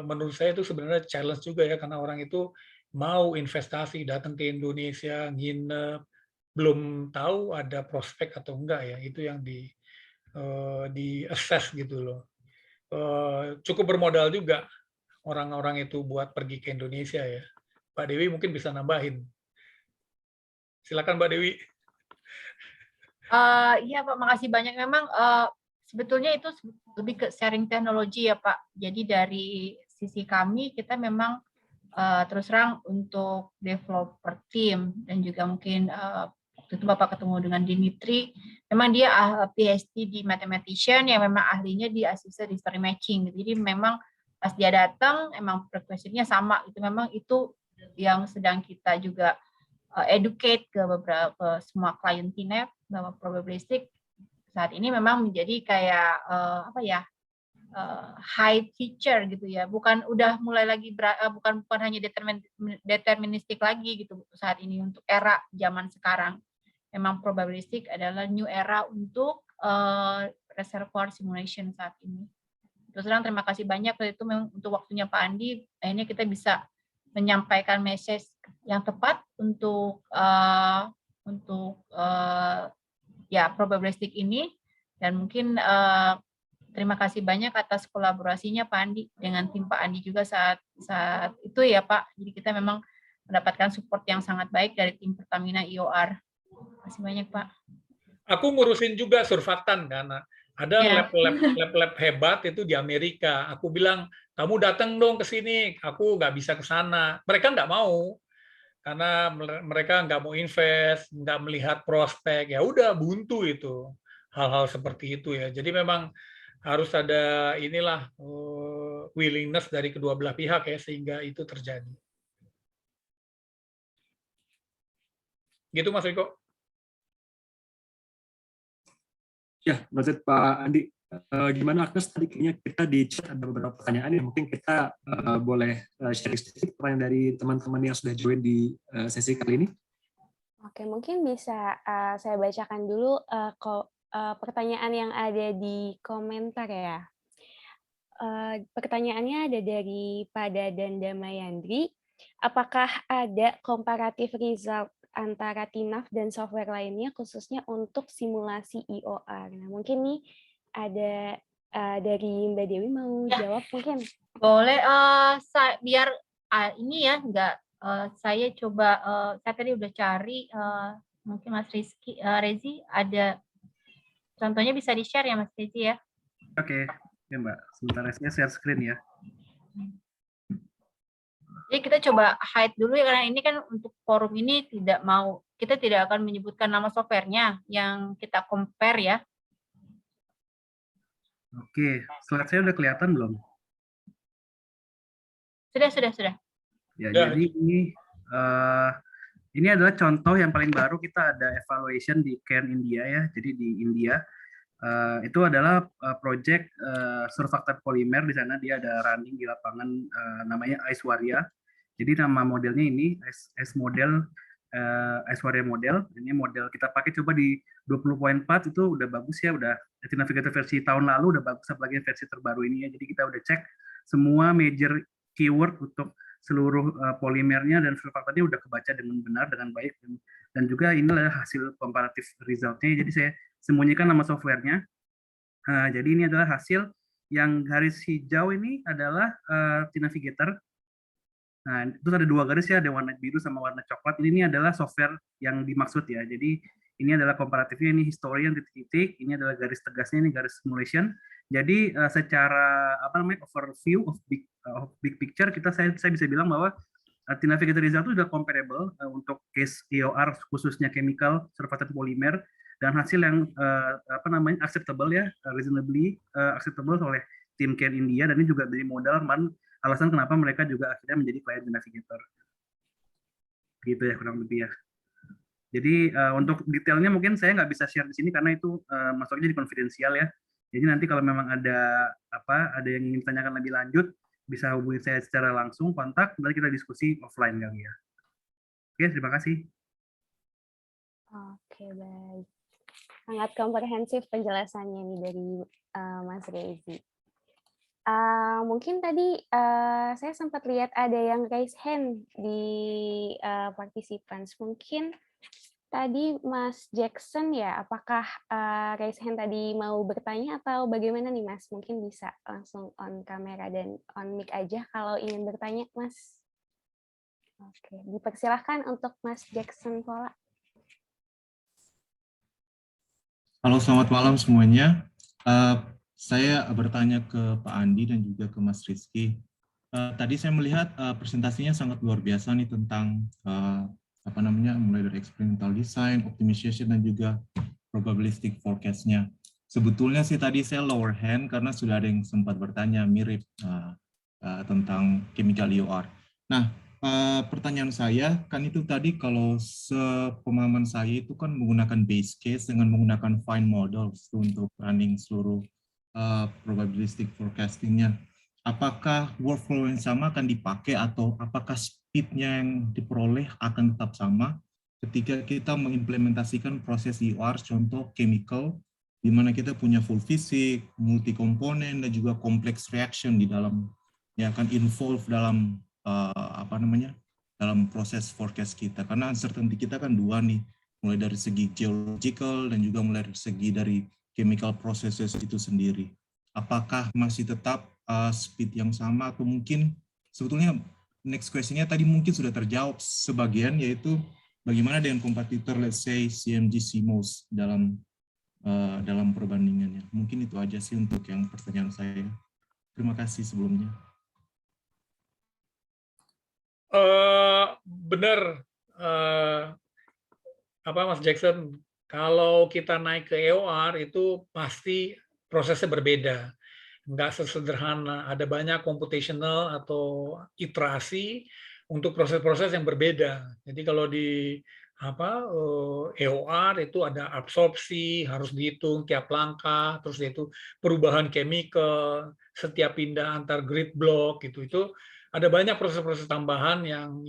menurut saya itu sebenarnya challenge juga ya, karena orang itu mau investasi, datang ke Indonesia, nginep, belum tahu ada prospek atau enggak ya, itu yang di assess gitu loh. Cukup bermodal juga orang-orang itu buat pergi ke Indonesia ya. Pak Dewi mungkin bisa nambahin. Silakan Mbak Dewi. Iya Pak, makasih banyak. Memang sebetulnya itu lebih ke sharing teknologi ya Pak. Jadi dari sisi kami kita memang terus terang untuk developer team dan juga mungkin waktu itu Bapak ketemu dengan Dimitri, memang dia PhD di mathematician yang memang ahlinya di assisted history matching. Jadi memang pas dia datang emang frekuensinya sama. Itu memang itu yang sedang kita juga educate ke beberapa semua klien TINAF bahwa probabilistik saat ini memang menjadi kayak high feature gitu ya, bukan udah mulai lagi bukan hanya deterministik lagi gitu saat ini untuk era zaman sekarang. Memang probabilistik adalah new era untuk reservoir simulation saat ini. Terus terang terima kasih banyak itu untuk waktunya Pak Andi. Akhirnya kita bisa menyampaikan message yang tepat untuk ya probabilistik ini, dan mungkin terima kasih banyak atas kolaborasinya Pak Andi dengan tim Pak Andi juga saat itu ya Pak. Jadi kita memang mendapatkan support yang sangat baik dari tim Pertamina IOR. Terima kasih banyak Pak. Aku ngurusin juga surfaktan karena ada lab hebat itu di Amerika. Aku bilang, kamu datang dong ke sini. Aku nggak bisa ke sana. Mereka nggak mau karena mereka nggak mau invest, nggak melihat prospek. Ya udah buntu itu hal-hal seperti itu ya. Jadi memang harus ada inilah willingness dari kedua belah pihak ya sehingga itu terjadi. Gitu Mas Riko. Ya, menurut Pak Andi, gimana Agnes, tadi kayaknya kita di chat ada beberapa pertanyaan yang mungkin kita boleh sharing sedikit pertanyaan dari teman-teman yang sudah join di sesi kali ini. Oke, mungkin bisa saya bacakan dulu pertanyaan yang ada di komentar ya. Pertanyaannya ada dari Pada dan Damayandri. Apakah ada comparative result antara TINAF dan software lainnya khususnya untuk simulasi IOR? Nah, mungkin nih ada dari Mbak Dewi mau jawab mungkin? Boleh, biar ini ya saya coba, saya tadi udah cari, mungkin Mas Rezi ada contohnya bisa di-share ya Mas Rezi ya? Oke, ya Mbak. Sebentar saya share screen ya. Jadi kita coba hide dulu ya, karena ini kan untuk forum ini kita tidak akan menyebutkan nama softwarenya yang kita compare ya. Oke, slide saya udah kelihatan belum? Sudah. Ya, jadi ini adalah contoh yang paling baru. Kita ada evaluation di Cairn India ya. Jadi di India itu adalah project surfactant polimer. Di sana dia ada running di lapangan namanya Aishwarya. Jadi nama modelnya ini Aishwarya model. Ini model kita pakai coba di 20.4 itu udah bagus ya, udah Navigator versi tahun lalu udah bagus, apalagi versi terbaru ini ya. Jadi kita udah cek semua major keyword untuk seluruh polimernya dan surfactantnya udah kebaca dengan benar, dengan baik, dan juga ini adalah hasil comparative result-nya. Jadi saya sembunyikan nama softwarenya. Jadi ini adalah hasil yang garis hijau ini adalah Navigator. Nah, terus ada dua garis ya, ada warna biru sama warna coklat. Ini adalah software yang dimaksud ya. Jadi ini adalah komparatifnya, ini history yang titik-titik, ini adalah garis tegasnya, ini garis simulation. Jadi secara overview of big picture saya bisa bilang bahwa Navigator result itu sudah comparable untuk case EOR khususnya chemical surfactant polymer, dan hasil yang acceptable ya, reasonably acceptable oleh tim Cairn India, dan ini juga dari modal alasan kenapa mereka juga akhirnya menjadi klien Navigator. Gitu ya kurang lebih ya. Jadi untuk detailnya mungkin saya nggak bisa share di sini karena itu masuknya di konfidensial ya. Jadi nanti kalau memang ada yang ingin ditanyakan lebih lanjut, bisa hubungi saya secara langsung, kontak, nanti kita diskusi offline kali ya. Oke, terima kasih. Oke, baik. Sangat komprehensif penjelasannya nih dari Mas Rezi. Mungkin tadi saya sempat lihat ada yang raise hand di participants. Mungkin tadi Mas Jackson ya, apakah raise hand tadi mau bertanya atau bagaimana nih Mas? Mungkin bisa langsung on kamera dan on mic aja kalau ingin bertanya Mas. Oke, dipersilahkan untuk Mas Jackson Pola. Halo, selamat malam semuanya. Saya bertanya ke Pak Andi dan juga ke Mas Rizky. Tadi saya melihat presentasinya sangat luar biasa nih tentang mulai dari experimental design, optimization, dan juga probabilistic forecast-nya. Sebetulnya sih tadi saya lower hand karena sudah ada yang sempat bertanya mirip tentang chemical EOR. Nah, pertanyaan saya kan itu tadi kalau sepemahaman saya itu kan menggunakan base case dengan menggunakan fine models untuk running seluruh probabilistic forecasting-nya. Apakah workflow yang sama akan dipakai atau apakah speed-nya yang diperoleh akan tetap sama ketika kita mengimplementasikan proses EOR, contoh chemical, di mana kita punya full fisik, multi komponen, dan juga complex reaction di dalam yang akan involve dalam dalam proses forecast kita. Karena uncertainty kita kan dua nih, mulai dari segi geological dan juga mulai dari segi dari chemical processes itu sendiri. Apakah masih tetap speed yang sama atau mungkin sebetulnya next question-nya tadi mungkin sudah terjawab sebagian, yaitu bagaimana dengan kompetitor, let's say CMG, CMOS dalam perbandingannya. Mungkin itu aja sih untuk yang pertanyaan saya. Terima kasih sebelumnya. Benar, Mas Jackson, kalau kita naik ke EOR itu pasti prosesnya berbeda, nggak sesederhana. Ada banyak computational atau iterasi untuk proses-proses yang berbeda. Jadi kalau di EOR itu ada absorpsi, harus dihitung tiap langkah, terus itu perubahan chemical, setiap pindah antar grid block gitu. Itu ada banyak proses-proses tambahan yang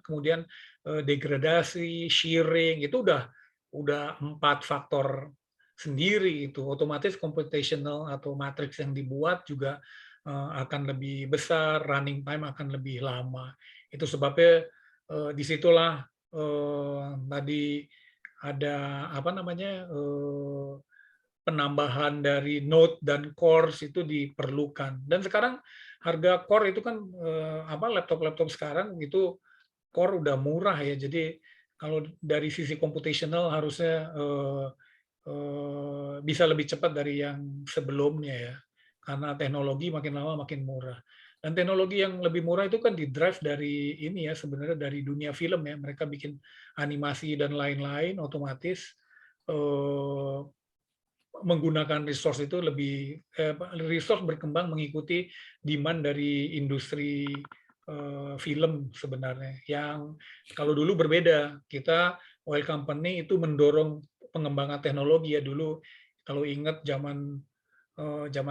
kemudian degradasi, shearing, itu udah 4 faktor sendiri itu. Otomatis computational atau matrix yang dibuat juga akan lebih besar, running time akan lebih lama. Itu sebabnya disitulah tadi ada penambahan dari node dan cores itu diperlukan. Dan sekarang harga core itu kan laptop-laptop sekarang itu core udah murah ya. Jadi kalau dari sisi computational harusnya bisa lebih cepat dari yang sebelumnya ya. Karena teknologi makin lama makin murah. Dan teknologi yang lebih murah itu kan di-drive dari ini ya, sebenarnya dari dunia film ya. Mereka bikin animasi dan lain-lain, otomatis menggunakan resource itu lebih resource berkembang mengikuti demand dari industri film sebenarnya. Yang kalau dulu berbeda, kita oil company itu mendorong pengembangan teknologi ya. Dulu kalau ingat zaman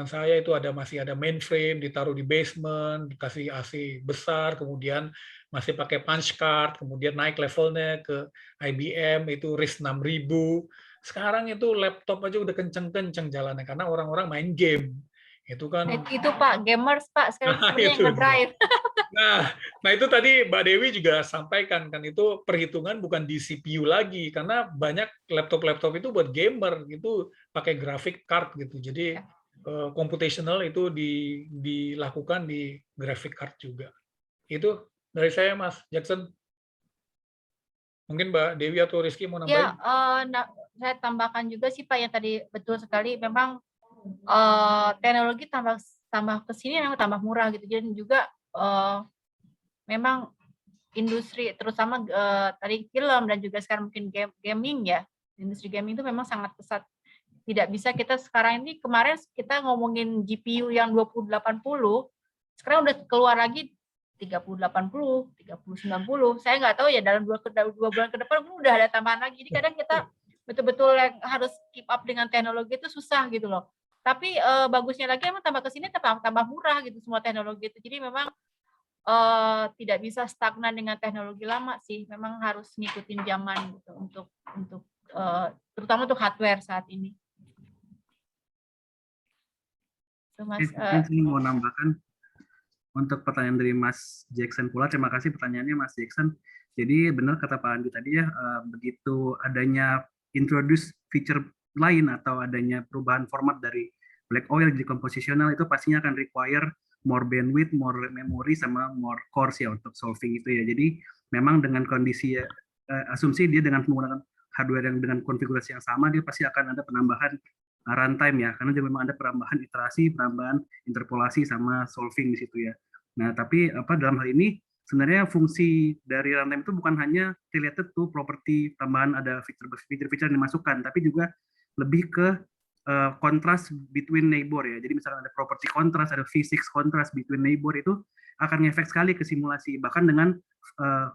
saya itu masih ada mainframe ditaruh di basement, dikasih AC besar, kemudian masih pakai punch card, kemudian naik levelnya ke IBM itu RISC 6000. Sekarang itu laptop aja udah kenceng-kenceng jalannya karena orang-orang main game. Itu kan itu Pak, gamers Pak, sekarang sebenarnya yang ngedrive. Nah itu tadi Mbak Dewi juga sampaikan kan, itu perhitungan bukan di CPU lagi karena banyak laptop-laptop itu buat gamer itu pakai graphic card gitu. Jadi computational itu dilakukan di graphic card juga. Itu dari saya Mas Jackson. Mungkin Mbak Dewi atau Rizky mau nambahin? Ya, saya tambahkan juga sih Pak yang tadi betul sekali. Memang teknologi tambah kesini memang tambah murah gitu. Dan juga memang industri terutama tadi film dan juga sekarang mungkin gaming ya. Industri gaming itu memang sangat pesat. Tidak bisa kita sekarang ini, kemarin kita ngomongin GPU yang 2080, sekarang udah keluar lagi 3080, 3090. Saya nggak tahu ya dalam 2 bulan ke depan udah ada tambahan lagi. Jadi kadang kita betul-betul harus keep up dengan teknologi itu susah gitu loh. Tapi bagusnya lagi emang tambah kesini tambah murah gitu semua teknologi itu. Jadi memang tidak bisa stagnan dengan teknologi lama sih. Memang harus ngikutin zaman gitu untuk terutama untuk hardware saat ini. Mas, saya mau nambahkan untuk pertanyaan dari Mas Jackson pula. Terima kasih pertanyaannya Mas Jackson. Jadi benar kata Pak Andi tadi ya, begitu adanya introduce feature lain atau adanya perubahan format dari black oil jadi compositional, itu pastinya akan require more bandwidth, more memory, sama more cores ya untuk solving itu ya. Jadi memang dengan kondisi asumsi dia dengan menggunakan hardware yang dengan konfigurasi yang sama, dia pasti akan ada penambahan runtime ya, karena dia memang ada penambahan iterasi, penambahan interpolasi sama solving di situ ya. Nah, tapi dalam hal ini sebenarnya fungsi dari runtime itu bukan hanya related to property, tambahan ada fitur-fitur yang dimasukkan, tapi juga lebih ke contrast between neighbor ya. Jadi misalnya ada property contrast, ada physics contrast between neighbor, itu akan ngefek sekali ke simulasi, bahkan dengan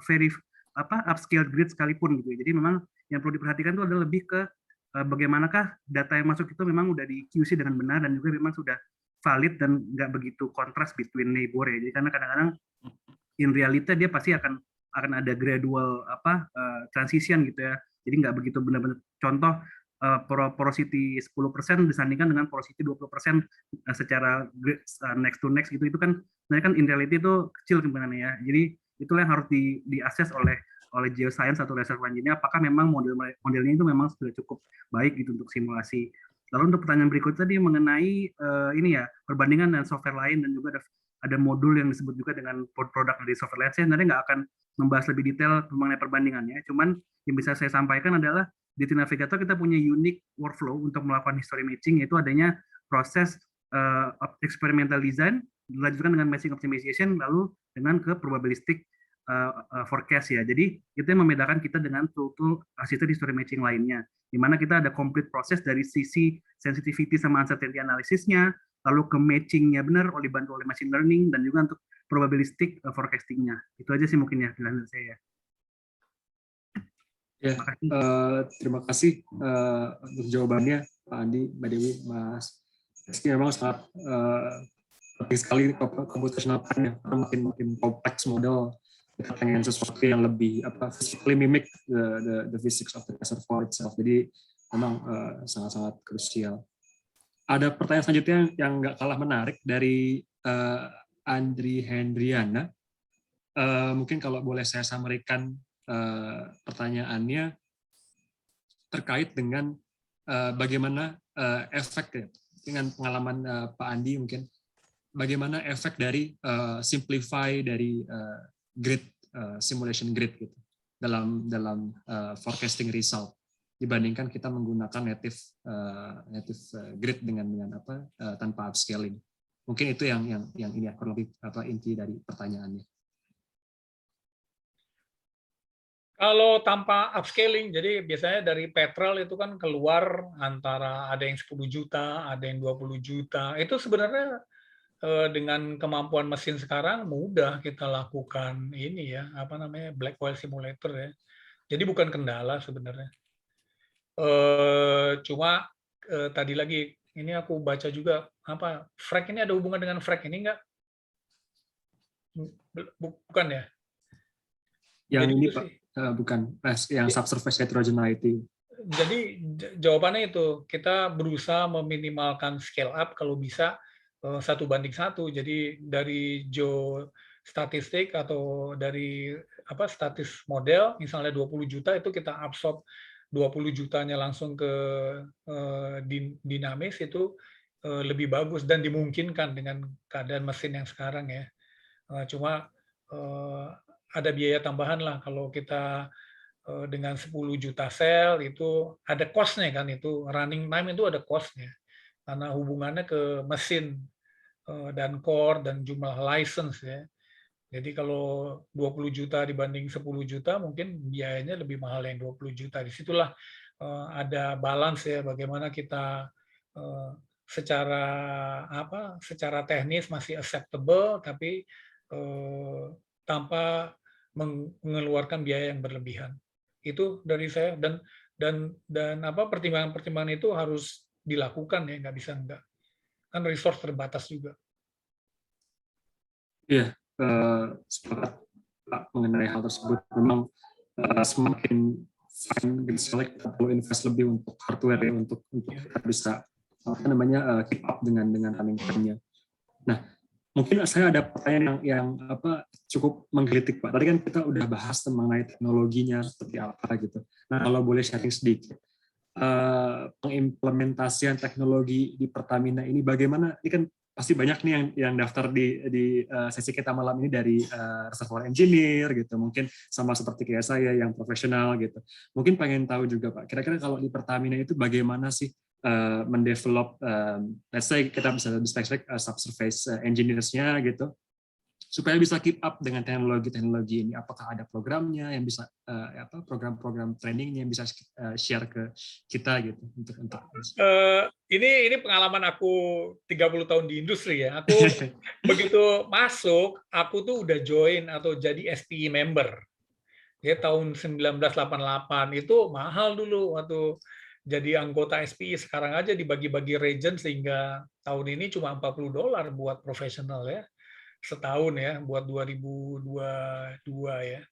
very upscale grid sekalipun gitu ya. Jadi memang yang perlu diperhatikan itu adalah lebih ke bagaimanakah data yang masuk itu memang udah di QC dengan benar dan juga memang sudah valid dan nggak begitu kontras between neighbor ya. Jadi karena kadang-kadang in reality dia pasti akan ada gradual transition gitu ya. Jadi nggak begitu benar-benar, contoh porosity 10% disandingkan dengan porosity 20% secara next to next gitu, itu kan sebenarnya kan in reality itu kecil sebenarnya ya. Jadi itulah yang harus di-assess oleh geoscience atau reservoir engineer, apakah memang modelnya itu memang sudah cukup baik gitu untuk simulasi. Lalu untuk pertanyaan berikutnya tadi mengenai ini ya, perbandingan dengan software lain, dan juga ada modul yang disebut juga dengan produk dari software lain. Saya sebenarnya nggak akan membahas lebih detail mengenai perbandingannya, cuman yang bisa saya sampaikan adalah di Navigator kita punya unique workflow untuk melakukan history matching, yaitu adanya proses experimental design, dilanjutkan dengan matching optimization, lalu dengan ke probabilistic forecast ya. Jadi itu yang membedakan kita dengan tool-tool assisted history matching lainnya, di mana kita ada complete proses dari sisi sensitivity sama uncertainty analisisnya, lalu ke matchingnya benar dibantu oleh machine learning, dan juga untuk probabilistic forecastingnya. Itu aja sih mungkin ya dari saya. Ya, terima kasih untuk jawabannya Pak Andi, Mbak Dewi, Mas Rizky. Memang sangat penting sekali computational plan ya, karena makin kompleks model, kita pengen sesuatu yang lebih physically mimic the physics of the reservoir itself. Jadi memang sangat-sangat krusial. Ada pertanyaan selanjutnya yang nggak kalah menarik dari Andri Hendriana. Mungkin kalau boleh saya sampaikan pertanyaannya terkait dengan bagaimana efek dengan pengalaman Pak Andi, mungkin bagaimana efek dari simplify dari grid simulation grid gitu dalam forecasting result dibandingkan kita menggunakan native grid dengan tanpa upscaling. Mungkin itu yang ini ya kurang lebih inti dari pertanyaannya. Kalau tanpa upscaling, jadi biasanya dari petrol itu kan keluar antara ada yang 10 juta, ada yang 20 juta. Itu sebenarnya dengan kemampuan mesin sekarang mudah kita lakukan ini ya, black oil simulator ya. Jadi bukan kendala sebenarnya. Cuma tadi lagi ini aku baca juga frac ini ada hubungan dengan frac ini enggak? Bukan ya? Yang jadi ini Pak, bukan yang subsurface heterogeneity. Jadi jawabannya itu kita berusaha meminimalkan scale up kalau bisa 1:1. Jadi dari geostatistik atau dari statis model misalnya 20 juta itu kita absorb 20 jutanya langsung ke dinamis, itu lebih bagus dan dimungkinkan dengan keadaan mesin yang sekarang ya. Cuma ada biaya tambahan lah kalau kita dengan 10 juta sel, itu ada cost-nya kan, itu running time itu ada cost-nya karena hubungannya ke mesin dan core dan jumlah license ya. Jadi kalau 20 juta dibanding 10 juta mungkin biayanya lebih mahal yang 20 juta. Disitulah ada balance ya, bagaimana kita secara teknis masih acceptable tapi tanpa mengeluarkan biaya yang berlebihan. Itu dari saya, dan pertimbangan-pertimbangan itu harus dilakukan ya, nggak bisa enggak. Kan resource terbatas juga. Iya, sepakat Pak mengenai hal tersebut. Memang semakin fine select kita perlu invest lebih untuk hardware ya, untuk kita bisa keep up dengan running time-nya. Nah, mungkin saya ada pertanyaan yang cukup menggelitik Pak. Tadi kan kita udah bahas mengenai teknologinya seperti apa gitu. Nah, kalau boleh sharing sedikit, pengimplementasian teknologi di Pertamina ini bagaimana? Ini kan pasti banyak nih yang daftar di sesi kita malam ini dari reservoir engineer gitu, mungkin sama seperti kayak saya yang profesional gitu. Mungkin pengen tahu juga Pak, kira-kira kalau di Pertamina itu bagaimana sih mendevelop, let's say kita bisa spesifik subsurface engineers-nya gitu, supaya bisa keep up dengan teknologi-teknologi ini. Apakah ada programnya yang bisa program-program trainingnya yang bisa share ke kita gitu untuk ini pengalaman aku 30 tahun di industri ya. Aku begitu masuk, aku tuh udah join atau jadi SPE member. Ya tahun 1988 itu mahal dulu waktu jadi anggota SPI sekarang aja dibagi-bagi region sehingga tahun ini cuma $40 buat profesional ya, setahun ya, buat 2022 ya.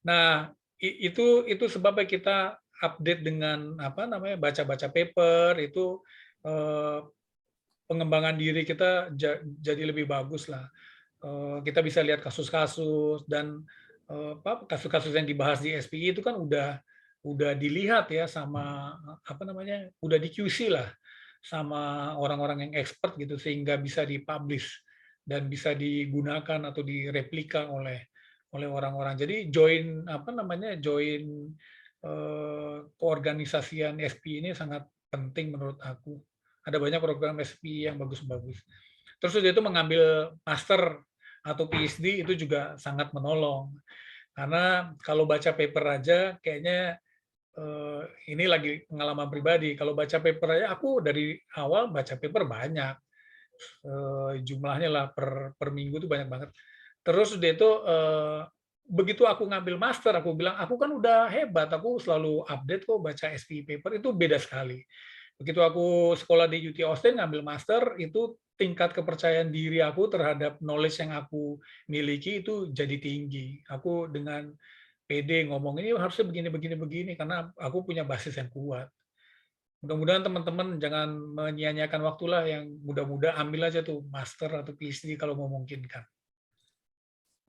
Nah, itu sebabnya kita update dengan apa namanya, baca-baca paper itu, pengembangan diri kita jadi lebih bagus lah. Kita bisa lihat kasus-kasus dan kasus-kasus yang dibahas di SPI itu kan udah dilihat ya sama apa namanya, udah di QC lah sama orang-orang yang expert gitu sehingga bisa dipublish dan bisa digunakan atau direplika oleh orang-orang. Jadi join apa namanya, join keorganisasian SPI ini sangat penting menurut aku. Ada banyak program SPI yang bagus-bagus. Terus udah itu mengambil master atau PhD itu juga sangat menolong. Karena kalau baca paper aja kayaknya ini lagi pengalaman pribadi. Kalau baca paper aja aku dari awal baca paper banyak. Jumlahnya lah per minggu itu banyak banget. Terus udah itu begitu aku ngambil master, aku bilang aku kan udah hebat, aku selalu update kok baca SPI paper, itu beda sekali. Begitu aku sekolah di UT Austin ngambil master, itu tingkat kepercayaan diri aku terhadap knowledge yang aku miliki itu jadi tinggi. Aku dengan pede ngomong ini harusnya begini karena aku punya basis yang kuat. Mudah-mudahan teman-teman jangan menyia-nyiakan waktulah, yang muda-muda ambil aja tuh master atau PhD kalau memungkinkan.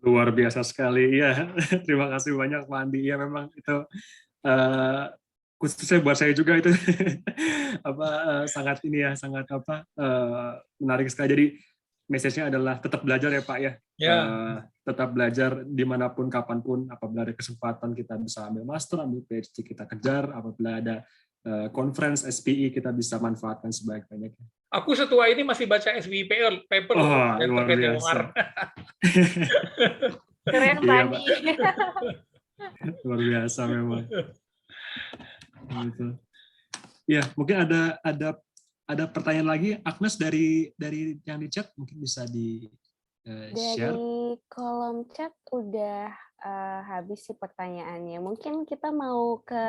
Luar biasa sekali, ya. Terima kasih banyak Pak Andi. Ya memang itu khususnya buat saya juga itu sangat ini ya, sangat menarik sekali. Jadi message-nya adalah tetap belajar ya Pak ya. Ya. Tetap belajar dimanapun, kapanpun. Apabila ada kesempatan kita bisa ambil master, ambil PhD kita kejar. Apabila ada conference SPI kita bisa manfaatkan sebaik-banyaknya. Aku setua ini masih baca SPI paper yang luar biasa. Keren Pak Andi. Luar biasa memang. Gitu. Ya, mungkin ada pertanyaan lagi, Agnes dari yang di chat mungkin bisa di share. Dari kolom chat udah habis sih pertanyaannya. Mungkin kita mau ke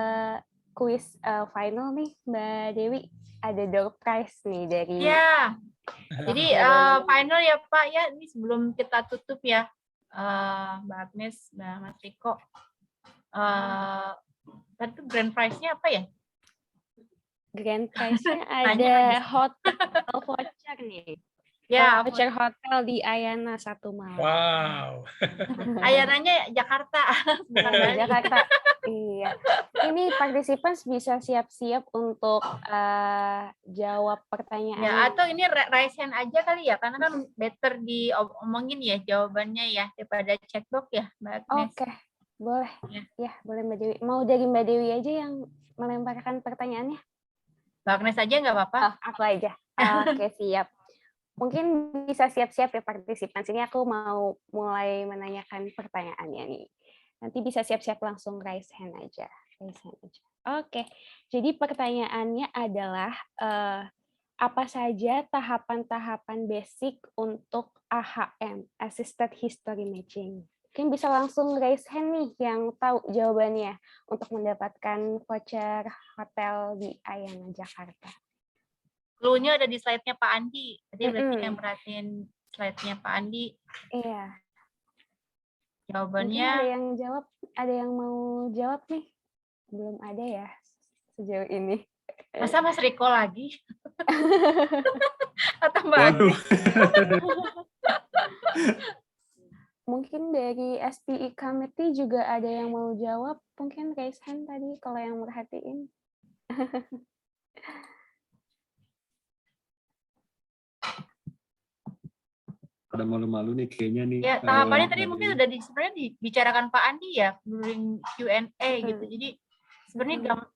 kuis final nih, Mbak Dewi. Ada door prize nih dari. Ya. Jadi final ya Pak ya. Ini sebelum kita tutup ya, Mbak Agnes, Mbak Mas Riko. Tadi tuh grand prize-nya apa ya? Grand prize-nya ada hotel voucher nih. Ya, voucher hotel di Ayana 1 malam. Wow. Ayananya Jakarta. Jakarta. Iya. Ini partisipan bisa siap-siap untuk jawab pertanyaan. Ya, atau ini raise hand aja kali ya, karena kan better diomongin ya jawabannya ya daripada chatbox ya, Mbak Agnes. Oke, boleh. Ya, boleh Mbak Dewi. Mau dari Mbak Dewi aja yang melemparkan pertanyaannya? Mbak Agnes aja nggak apa-apa? Oh, aku aja. Oke, siap. Mungkin bisa siap-siap ya partisipan. Sini aku mau mulai menanyakan pertanyaannya nih. Nanti bisa siap-siap langsung raise hand aja. Oke, jadi pertanyaannya adalah apa saja tahapan-tahapan basic untuk AHM, Assisted History Matching? Mungkin bisa langsung raise hand nih yang tahu jawabannya untuk mendapatkan voucher hotel di Ayana, Jakarta. Clue-nya ada di slide-nya Pak Andi. Tadi berarti yang perhatiin slide-nya Pak Andi. Iya. Jawabannya. Mungkin ada yang mau jawab nih? Belum ada ya sejauh ini. Masa Mas Riko lagi? Atau Mbak Waduh. Mungkin dari SPI Committee juga ada yang mau jawab. Mungkin raise hand tadi kalau yang merhatiin. Ada malu-malu nih kayaknya nih. Ya, tahapannya tadi mungkin udah sebenarnya dibicarakan Pak Andi ya during Q&A gitu. Jadi sebenarnya gampang.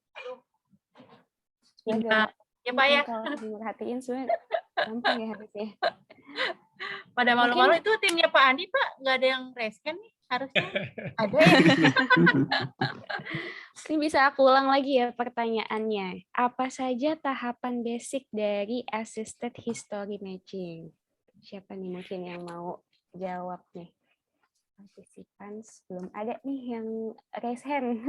Ya Pak ya. Kalau diperhatiin sebenarnya gampang ya harusnya. Pada malu-malu itu timnya Pak Andi Pak, nggak ada yang raise hand nih harusnya. Ada ya. Ini bisa aku ulang lagi ya pertanyaannya. Apa saja tahapan basic dari Assisted History Matching? Siapa nih mungkin yang mau jawab nih? Partisipan belum ada nih yang raise hand.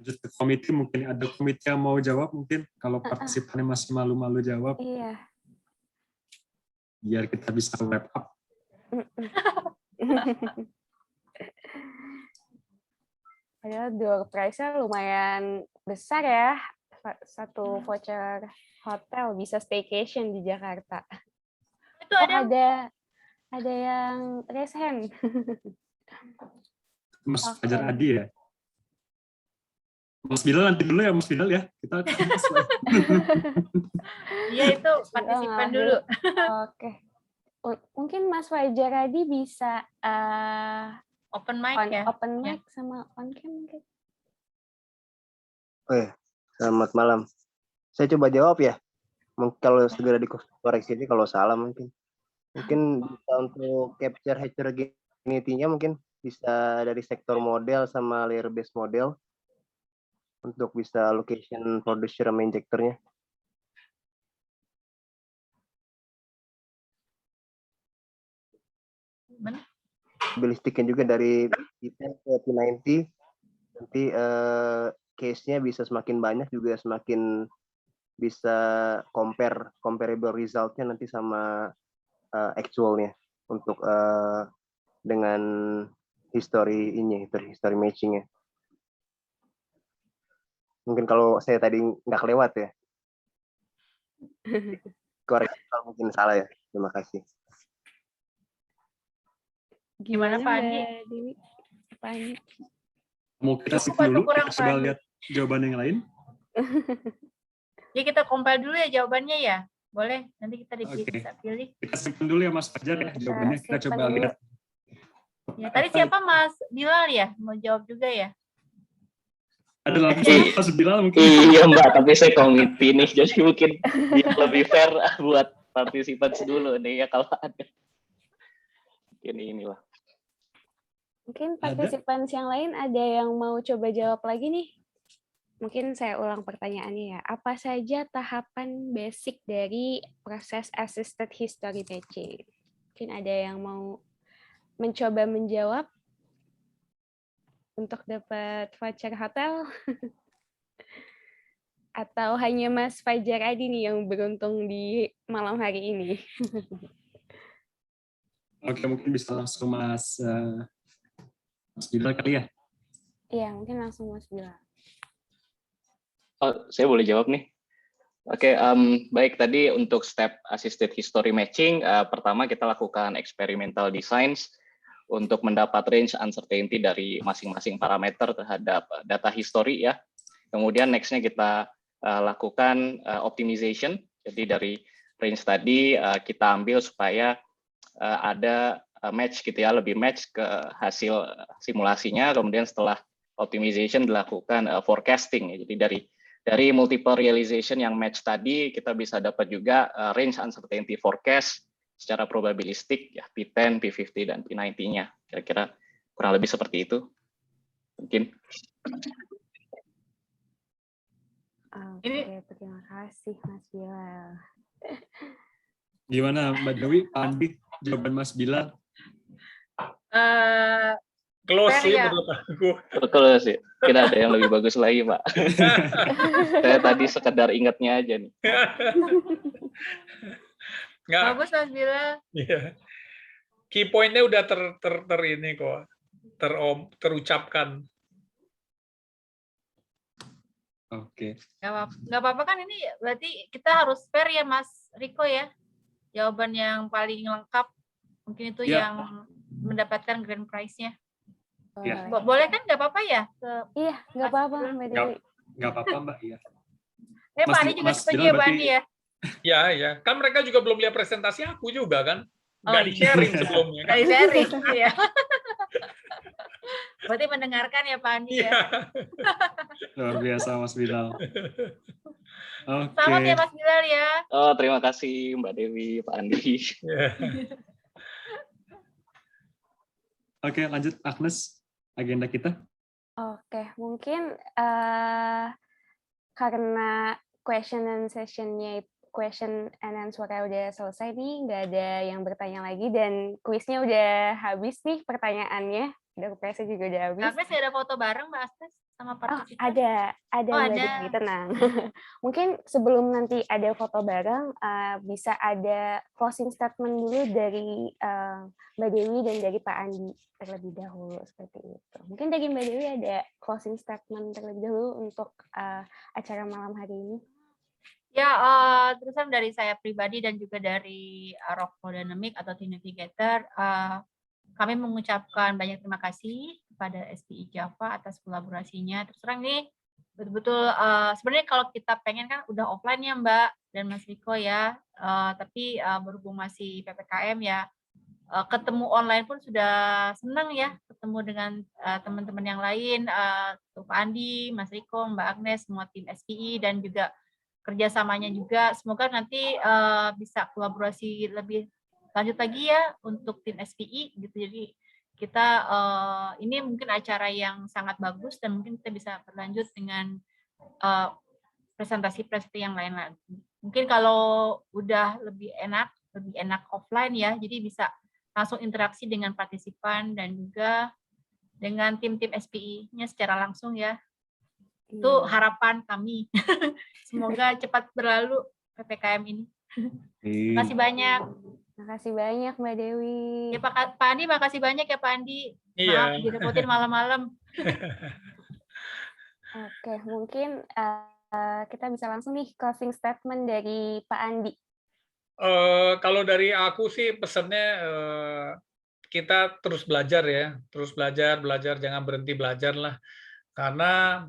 lanjut ke komite, mungkin ada komite yang mau jawab, mungkin kalau partisipannya masih malu-malu jawab, Iya. biar kita bisa wrap up. Padahal door price-nya lumayan besar ya. Satu voucher hotel bisa staycation di Jakarta. Itu Oh, ada ada yang raise hand. Mas Oke. Fajar Adi ya. Mas Bilal nanti dulu ya, Mas Bilal ya. Kita Iya, itu partisipan dulu. Oke. Mungkin Mas Fajar Adi bisa Open mic ya. open mic sama on cam mungkin. Oke, selamat malam. Saya coba jawab ya. Mungkin kalau segera dikoreksi ini kalau salah mungkin. Mungkin bisa untuk capture heterogeneity-nya mungkin bisa dari sektor model sama layer based model untuk bisa location producer sama injector-nya. Mana? Ballistic-nya juga dari P10 ke P90. Nanti case-nya bisa semakin banyak juga semakin bisa comparable result-nya nanti sama actual-nya untuk dengan history matching-nya. Mungkin kalau saya tadi nggak kelewat ya. Koreksi kalau mungkin salah ya. Terima kasih. Gimana Pak Andi? Pak Andi? mau kita skip Cukup atau dulu, kurang, kita coba Pak? lihat jawaban yang lain. Ya kita compile dulu ya jawabannya ya. Boleh, nanti kita bisa pilih. Kita simpan dulu ya Mas Fajar ya jawabannya. Kita coba simpan dulu. lihat. Ya, tadi siapa Mas Bilal ya? Mau jawab juga ya? Ada langsung Mas Bilal mungkin. Iya Mbak, tapi saya komite nih, jadi mungkin biar lebih fair buat partisipan dulu nih ya kalau ada. Inilah. Mungkin partisipan yang lain ada yang mau coba jawab lagi nih. Mungkin saya ulang pertanyaannya ya. Apa saja tahapan basic dari proses assisted history matching? Mungkin ada yang mau mencoba menjawab untuk dapat voucher hotel? Atau hanya Mas Fajar Adi nih yang beruntung di malam hari ini? Oke, mungkin bisa langsung Mas Bilal kali ya. Iya, mungkin langsung Mas Bilal. Oh, saya boleh jawab nih. Oke, baik, tadi untuk step assisted history matching, pertama kita lakukan experimental designs untuk mendapat range uncertainty dari masing-masing parameter terhadap data history ya. Kemudian nextnya kita lakukan optimization. Jadi dari range tadi kita ambil supaya ada match gitu ya, lebih match ke hasil simulasinya. Kemudian setelah optimization dilakukan forecasting. Jadi dari multiple realization yang match tadi kita bisa dapat juga range uncertainty forecast secara probabilistik ya, P10, P50 dan P90-nya. Kira-kira kurang lebih seperti itu. Mungkin. Oke, terima kasih Mas Bilal. Gimana Mbak Dewi, Pak Andi, jawaban Mas Bilal? Close sih ya. menurut aku. Kalau sih, kira ada yang lebih bagus lagi, Pak. Saya tadi sekedar ingatnya aja nih. Bagus Mas Bilal. Iya. Key point-nya udah ini kok, terucapkan. Oke. Nggak apa-apa kan, ini berarti kita harus fair ya Mas Riko ya. Jawaban yang paling lengkap mungkin itu yang mendapatkan grand prize-nya. Ya. Boleh kan, nggak apa-apa ya? Iya, nggak apa-apa Mbak Dewi. Nggak apa-apa Mbak, iya. Pak Andi juga setuju ya Pak Andi ya? Ya. Kan mereka juga belum lihat presentasi aku juga kan. Nggak Oh, di-sharing sebelumnya. Nggak di-sharing, ya. Berarti mendengarkan ya Pak Andi ya? Luar biasa Mas Bilal. Oke. Selamat ya Mas Bilal ya. Oh, terima kasih Mbak Dewi, Pak Andi. Oke, lanjut Agnes, agenda kita. Oke, mungkin karena question and answer-nya udah selesai nih, nggak ada yang bertanya lagi dan kuisnya udah habis nih pertanyaannya. Doku-presnya juga udah habis. Agnes nggak ada foto bareng Mbak Astes sama Oh, partisipan? ada Mbak ada. Dewi, tenang. Mungkin sebelum nanti ada foto bareng, bisa ada closing statement dulu dari Mbak Dewi dan dari Pak Andi terlebih dahulu, seperti itu. Mungkin dari Mbak Dewi ada closing statement terlebih dahulu untuk acara malam hari ini. Ya, terusan dari saya pribadi dan juga dari Rockflow Dynamic atau Team Navigator, kami mengucapkan banyak terima kasih kepada SPI Java atas kolaborasinya. Terus terang nih, betul-betul sebenarnya kalau kita pengen kan udah offline ya Mbak dan Mas Riko ya, tapi berhubung masih PPKM ya, ketemu online pun sudah senang ya, ketemu dengan teman-teman yang lain, Pak Andi, Mas Riko, Mbak Agnes, semua tim SPI dan juga kerjasamanya juga. Semoga nanti bisa kolaborasi lebih lanjut lagi ya untuk tim SPI gitu. Jadi kita ini mungkin acara yang sangat bagus dan mungkin kita bisa berlanjut dengan presentasi-presentasi yang lain lagi. Mungkin kalau udah lebih enak offline ya, jadi bisa langsung interaksi dengan partisipan dan juga dengan tim-tim SPI-nya secara langsung ya. Itu harapan kami. Semoga cepat berlalu PPKM ini. Terima kasih banyak. Terima kasih banyak Mbak Dewi. Ya Pak Andi, makasih banyak ya Pak Andi. Iya. Maaf direpotin malam-malam. Oke, mungkin kita bisa langsung nih closing statement dari Pak Andi. Kalau dari aku sih pesannya kita terus belajar ya, terus belajar, jangan berhenti belajar lah. Karena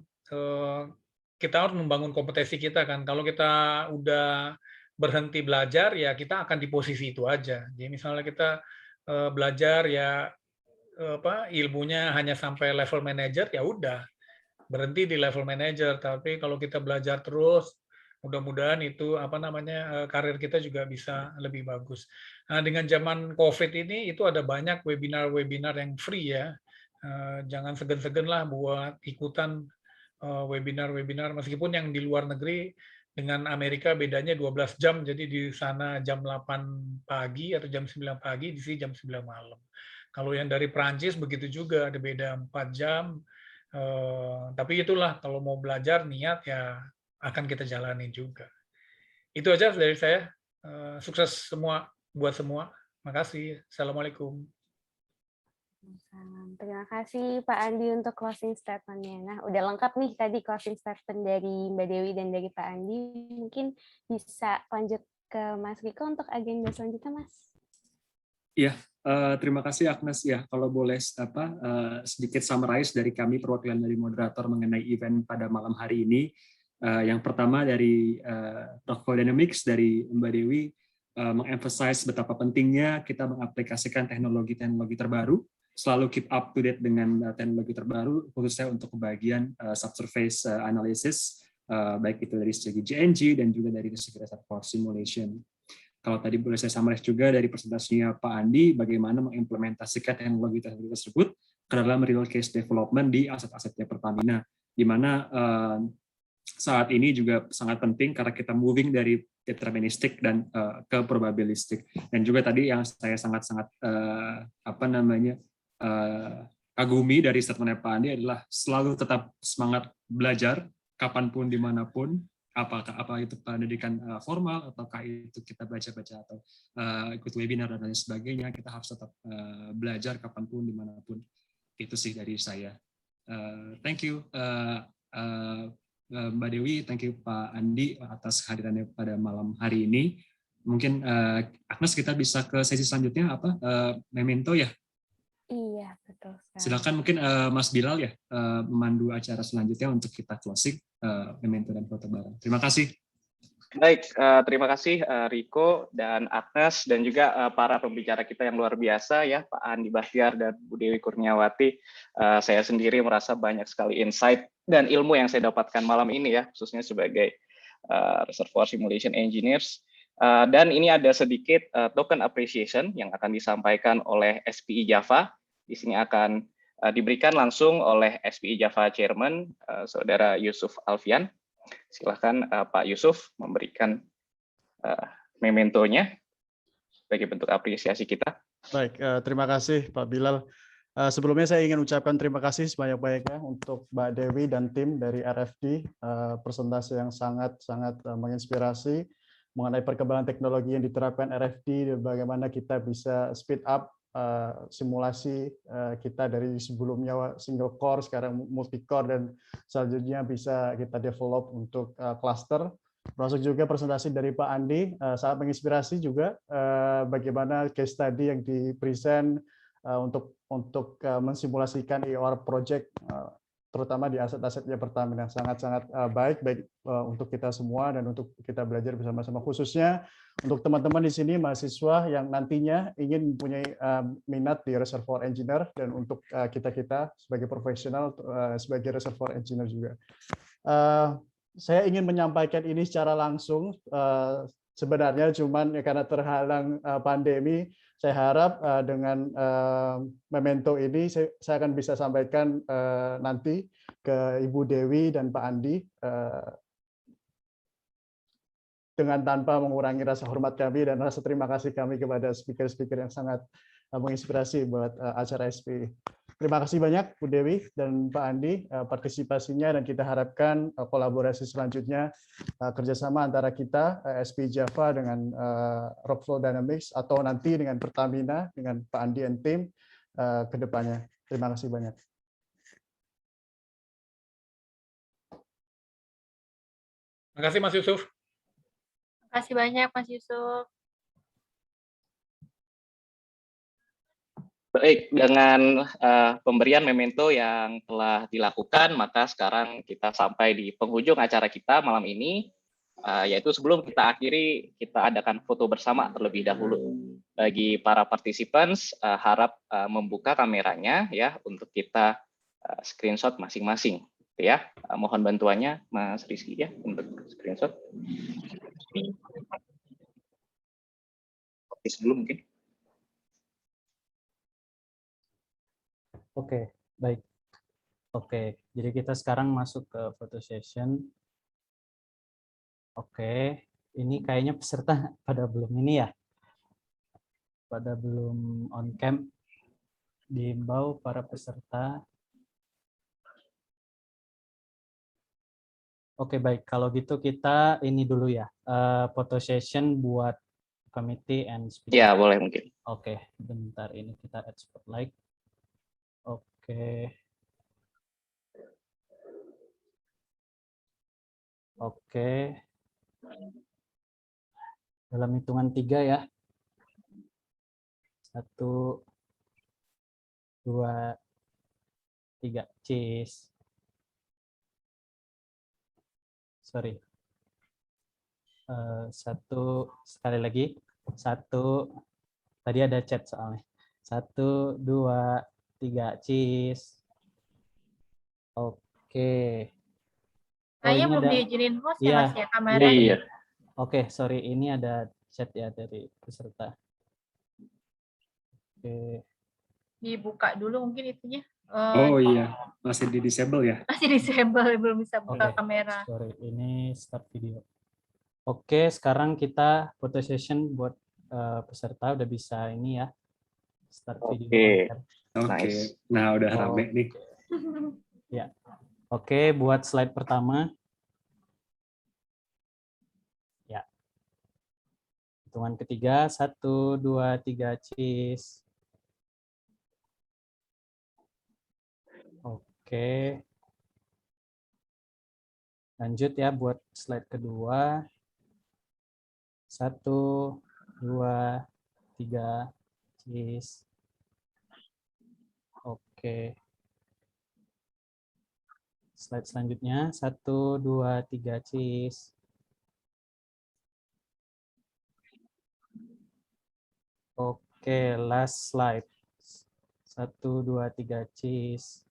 kita harus membangun kompetensi kita kan. Kalau kita udah berhenti belajar ya kita akan di posisi itu aja. Jadi misalnya kita belajar ya ilmunya hanya sampai level manager ya udah berhenti di level manager. Tapi kalau kita belajar terus, mudah-mudahan itu karir kita juga bisa lebih bagus. Nah, dengan zaman COVID ini itu ada banyak webinar-webinar yang free ya. Jangan segan-segan lah buat ikutan webinar-webinar meskipun yang di luar negeri dengan Amerika bedanya 12 jam, jadi di sana jam 8 pagi atau jam 9 pagi, di sini jam 9 malam. Kalau yang dari Prancis begitu juga, ada beda 4 jam. Tapi itulah, kalau mau belajar, niat ya akan kita jalani juga. Itu aja dari saya. Sukses semua buat semua. Makasih. Assalamualaikum. Terima kasih Pak Andi untuk closing statement-nya. Nah, udah lengkap nih tadi closing statement dari Mbak Dewi dan dari Pak Andi. Mungkin bisa lanjut ke Mas Riko untuk agenda selanjutnya, Mas. Iya, terima kasih Agnes ya. Kalau boleh sedikit summarize dari kami perwakilan dari moderator mengenai event pada malam hari ini. Yang pertama dari Rockflow Dynamics dari Mbak Dewi mengemphasize betapa pentingnya kita mengaplikasikan teknologi-teknologi terbaru, selalu keep up to date dengan teknologi terbaru, khususnya untuk kebagian subsurface analysis, baik itu dari segi GNG dan juga dari segi reservoir simulation. Kalau tadi boleh saya summarize juga dari presentasinya Pak Andi, bagaimana mengimplementasikan teknologi-teknologi tersebut ke dalam real case development di aset-asetnya Pertamina, di mana saat ini juga sangat penting karena kita moving dari deterministik dan ke probabilistik. Dan juga tadi yang saya sangat-sangat kagumi dari statementnya Pak Andi adalah selalu tetap semangat belajar kapanpun dimanapun, apa itu pendidikan formal ataukah itu kita baca-baca atau ikut webinar dan lain sebagainya, kita harus tetap belajar kapanpun dimanapun. Itu sih dari saya. Thank you Mbak Dewi, thank you Pak Andi atas kehadirannya pada malam hari ini. Mungkin Agnes kita bisa ke sesi selanjutnya memento ya. Iya, betul sekali. Silakan mungkin Mas Bilal ya memandu acara selanjutnya untuk kita closing memento dan foto bareng. Terima kasih. Baik, terima kasih Riko dan Agnes dan juga para pembicara kita yang luar biasa ya, Pak Andi Bahtiar dan Bu Dewi Kurniawati. Saya sendiri merasa banyak sekali insight dan ilmu yang saya dapatkan malam ini ya, khususnya sebagai Reservoir Simulation Engineers. Dan ini ada sedikit token appreciation yang akan disampaikan oleh SPI Java. Di sini akan diberikan langsung oleh SPI Java Chairman, Saudara Yusuf Alfian. Silakan Pak Yusuf memberikan mementonya sebagai bentuk apresiasi kita. Baik, terima kasih Pak Bilal. Sebelumnya saya ingin ucapkan terima kasih sebanyak-banyaknya untuk Mbak Dewi dan tim dari RFD, presentasi yang sangat-sangat menginspirasi mengenai perkembangan teknologi yang diterapkan RFD dan bagaimana kita bisa speed up simulasi kita dari sebelumnya single core, sekarang multi core, dan selanjutnya bisa kita develop untuk cluster. Termasuk juga presentasi dari Pak Andi, sangat menginspirasi juga bagaimana case study yang di-present untuk mensimulasikan EOR project, terutama di aset-asetnya Pertamina. Sangat-sangat baik untuk kita semua dan untuk kita belajar bersama-sama, khususnya untuk teman-teman di sini mahasiswa yang nantinya ingin mempunyai minat di reservoir engineer, dan untuk kita-kita sebagai profesional sebagai reservoir engineer juga. Saya ingin menyampaikan ini secara langsung, sebenarnya cuman karena terhalang pandemi. Saya harap dengan memento ini saya akan bisa sampaikan nanti ke Ibu Dewi dan Pak Andi dengan tanpa mengurangi rasa hormat kami dan rasa terima kasih kami kepada speaker-speaker yang sangat menginspirasi buat acara SPI. Terima kasih banyak Bu Dewi dan Pak Andi partisipasinya, dan kita harapkan kolaborasi selanjutnya kerjasama antara kita SPI Java dengan Rockflow Dynamics, atau nanti dengan Pertamina dengan Pak Andi and tim ke depannya. Terima kasih banyak. Terima kasih Mas Yusuf. Terima kasih banyak Mas Yusuf. Baik, dengan pemberian memento yang telah dilakukan, maka sekarang kita sampai di penghujung acara kita malam ini, yaitu sebelum kita akhiri, kita adakan foto bersama terlebih dahulu. Bagi para participants, harap membuka kameranya ya untuk kita screenshot masing-masing. Ya, mohon bantuannya Mas Rizky ya untuk screenshot. Oke, sebelum mungkin. Oke, baik. Oke, jadi kita sekarang masuk ke photo session. Oke, ini kayaknya peserta pada belum ini ya. Pada belum on cam. Diimbau para peserta. Oke, baik. Kalau gitu kita ini dulu ya. Photo session buat committee and speaker. Ya, boleh mungkin. Oke, bentar ini kita add spotlight. Oke. Oke. Dalam hitungan 3 ya. 1, 2, 3. Cheese. Sorry. 1, sekali lagi. 1. Tadi ada chat soalnya. 1, 2, 3, cheese. Oke. Kayaknya belum ada diizinin host ya iya, Mas ya kamera. Iya. Oke, sorry, ini ada chat ya dari peserta. Oke. Dibuka dulu mungkin itunya. Oh iya, masih di disable ya? Masih disable, belum bisa buka kamera. Sorry, ini start video. Oke, sekarang kita photo session buat peserta udah bisa ini ya. Start video. Oke. Nah, udah rame nih. Ya. Oke, buat slide pertama. Ya. Hitungan ketiga, 1, 2, 3, cheese. Oke. Lanjut ya buat slide kedua. 1, 2, 3, cheese. Oke. Slide selanjutnya, 1, 2, 3, cheese. Oke, last slide. 1, 2, 3, cheese.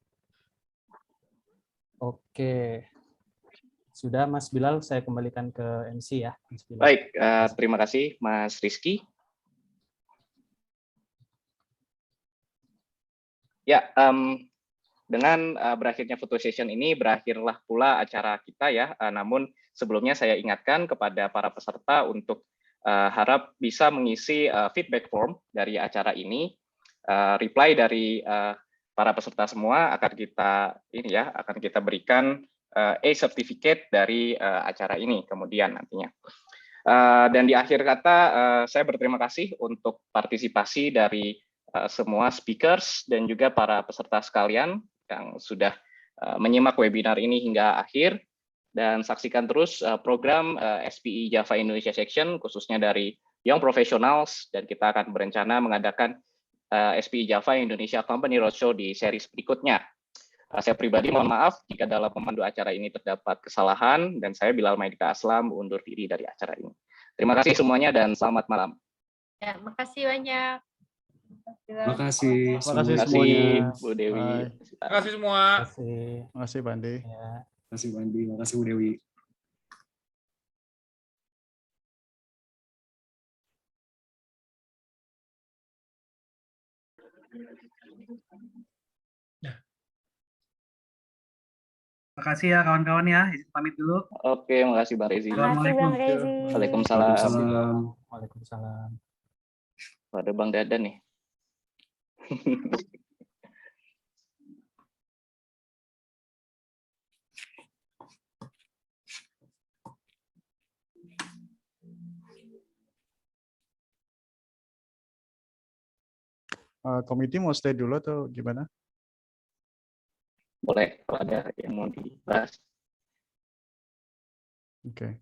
Oke. Sudah, Mas Bilal, saya kembalikan ke MC ya. Mas Bilal. Baik, terima kasih Mas Rizky. Ya, dengan berakhirnya photo session ini, berakhirlah pula acara kita ya. Namun sebelumnya saya ingatkan kepada para peserta untuk harap bisa mengisi feedback form dari acara ini, reply dari para peserta semua akan kita berikan certificate dari acara ini kemudian nantinya. Dan di akhir kata saya berterima kasih untuk partisipasi dari semua speakers dan juga para peserta sekalian yang sudah menyimak webinar ini hingga akhir, dan saksikan terus program SPI Java Indonesia Section khususnya dari Young Professionals, dan kita akan berencana mengadakan SPI Java Indonesia Company Roadshow di series berikutnya. Saya pribadi mohon maaf jika dalam memandu acara ini terdapat kesalahan, dan saya Bilal Maidika Aslam undur diri dari acara ini. Terima kasih semuanya dan selamat malam. Ya, makasih banyak. Terima kasih. Terima kasih Terima semuanya. kasih Bu Dewi. Bye. Terima kasih semua. Terima kasih. Terima kasih Pandi. Ya. Terima kasih Bandi, terima kasih Bu Dewi. Makasih ya kawan-kawan ya. Izin pamit dulu. Oke, makasih Bang Rezi. Makasih Bang Rezi. Waalaikumsalam. Waalaikumsalam. Waalaikumsalam. Ada Bang Dadan nih. Komite mau stay dulu atau gimana? Boleh kalau ada yang mau dibahas. Oke.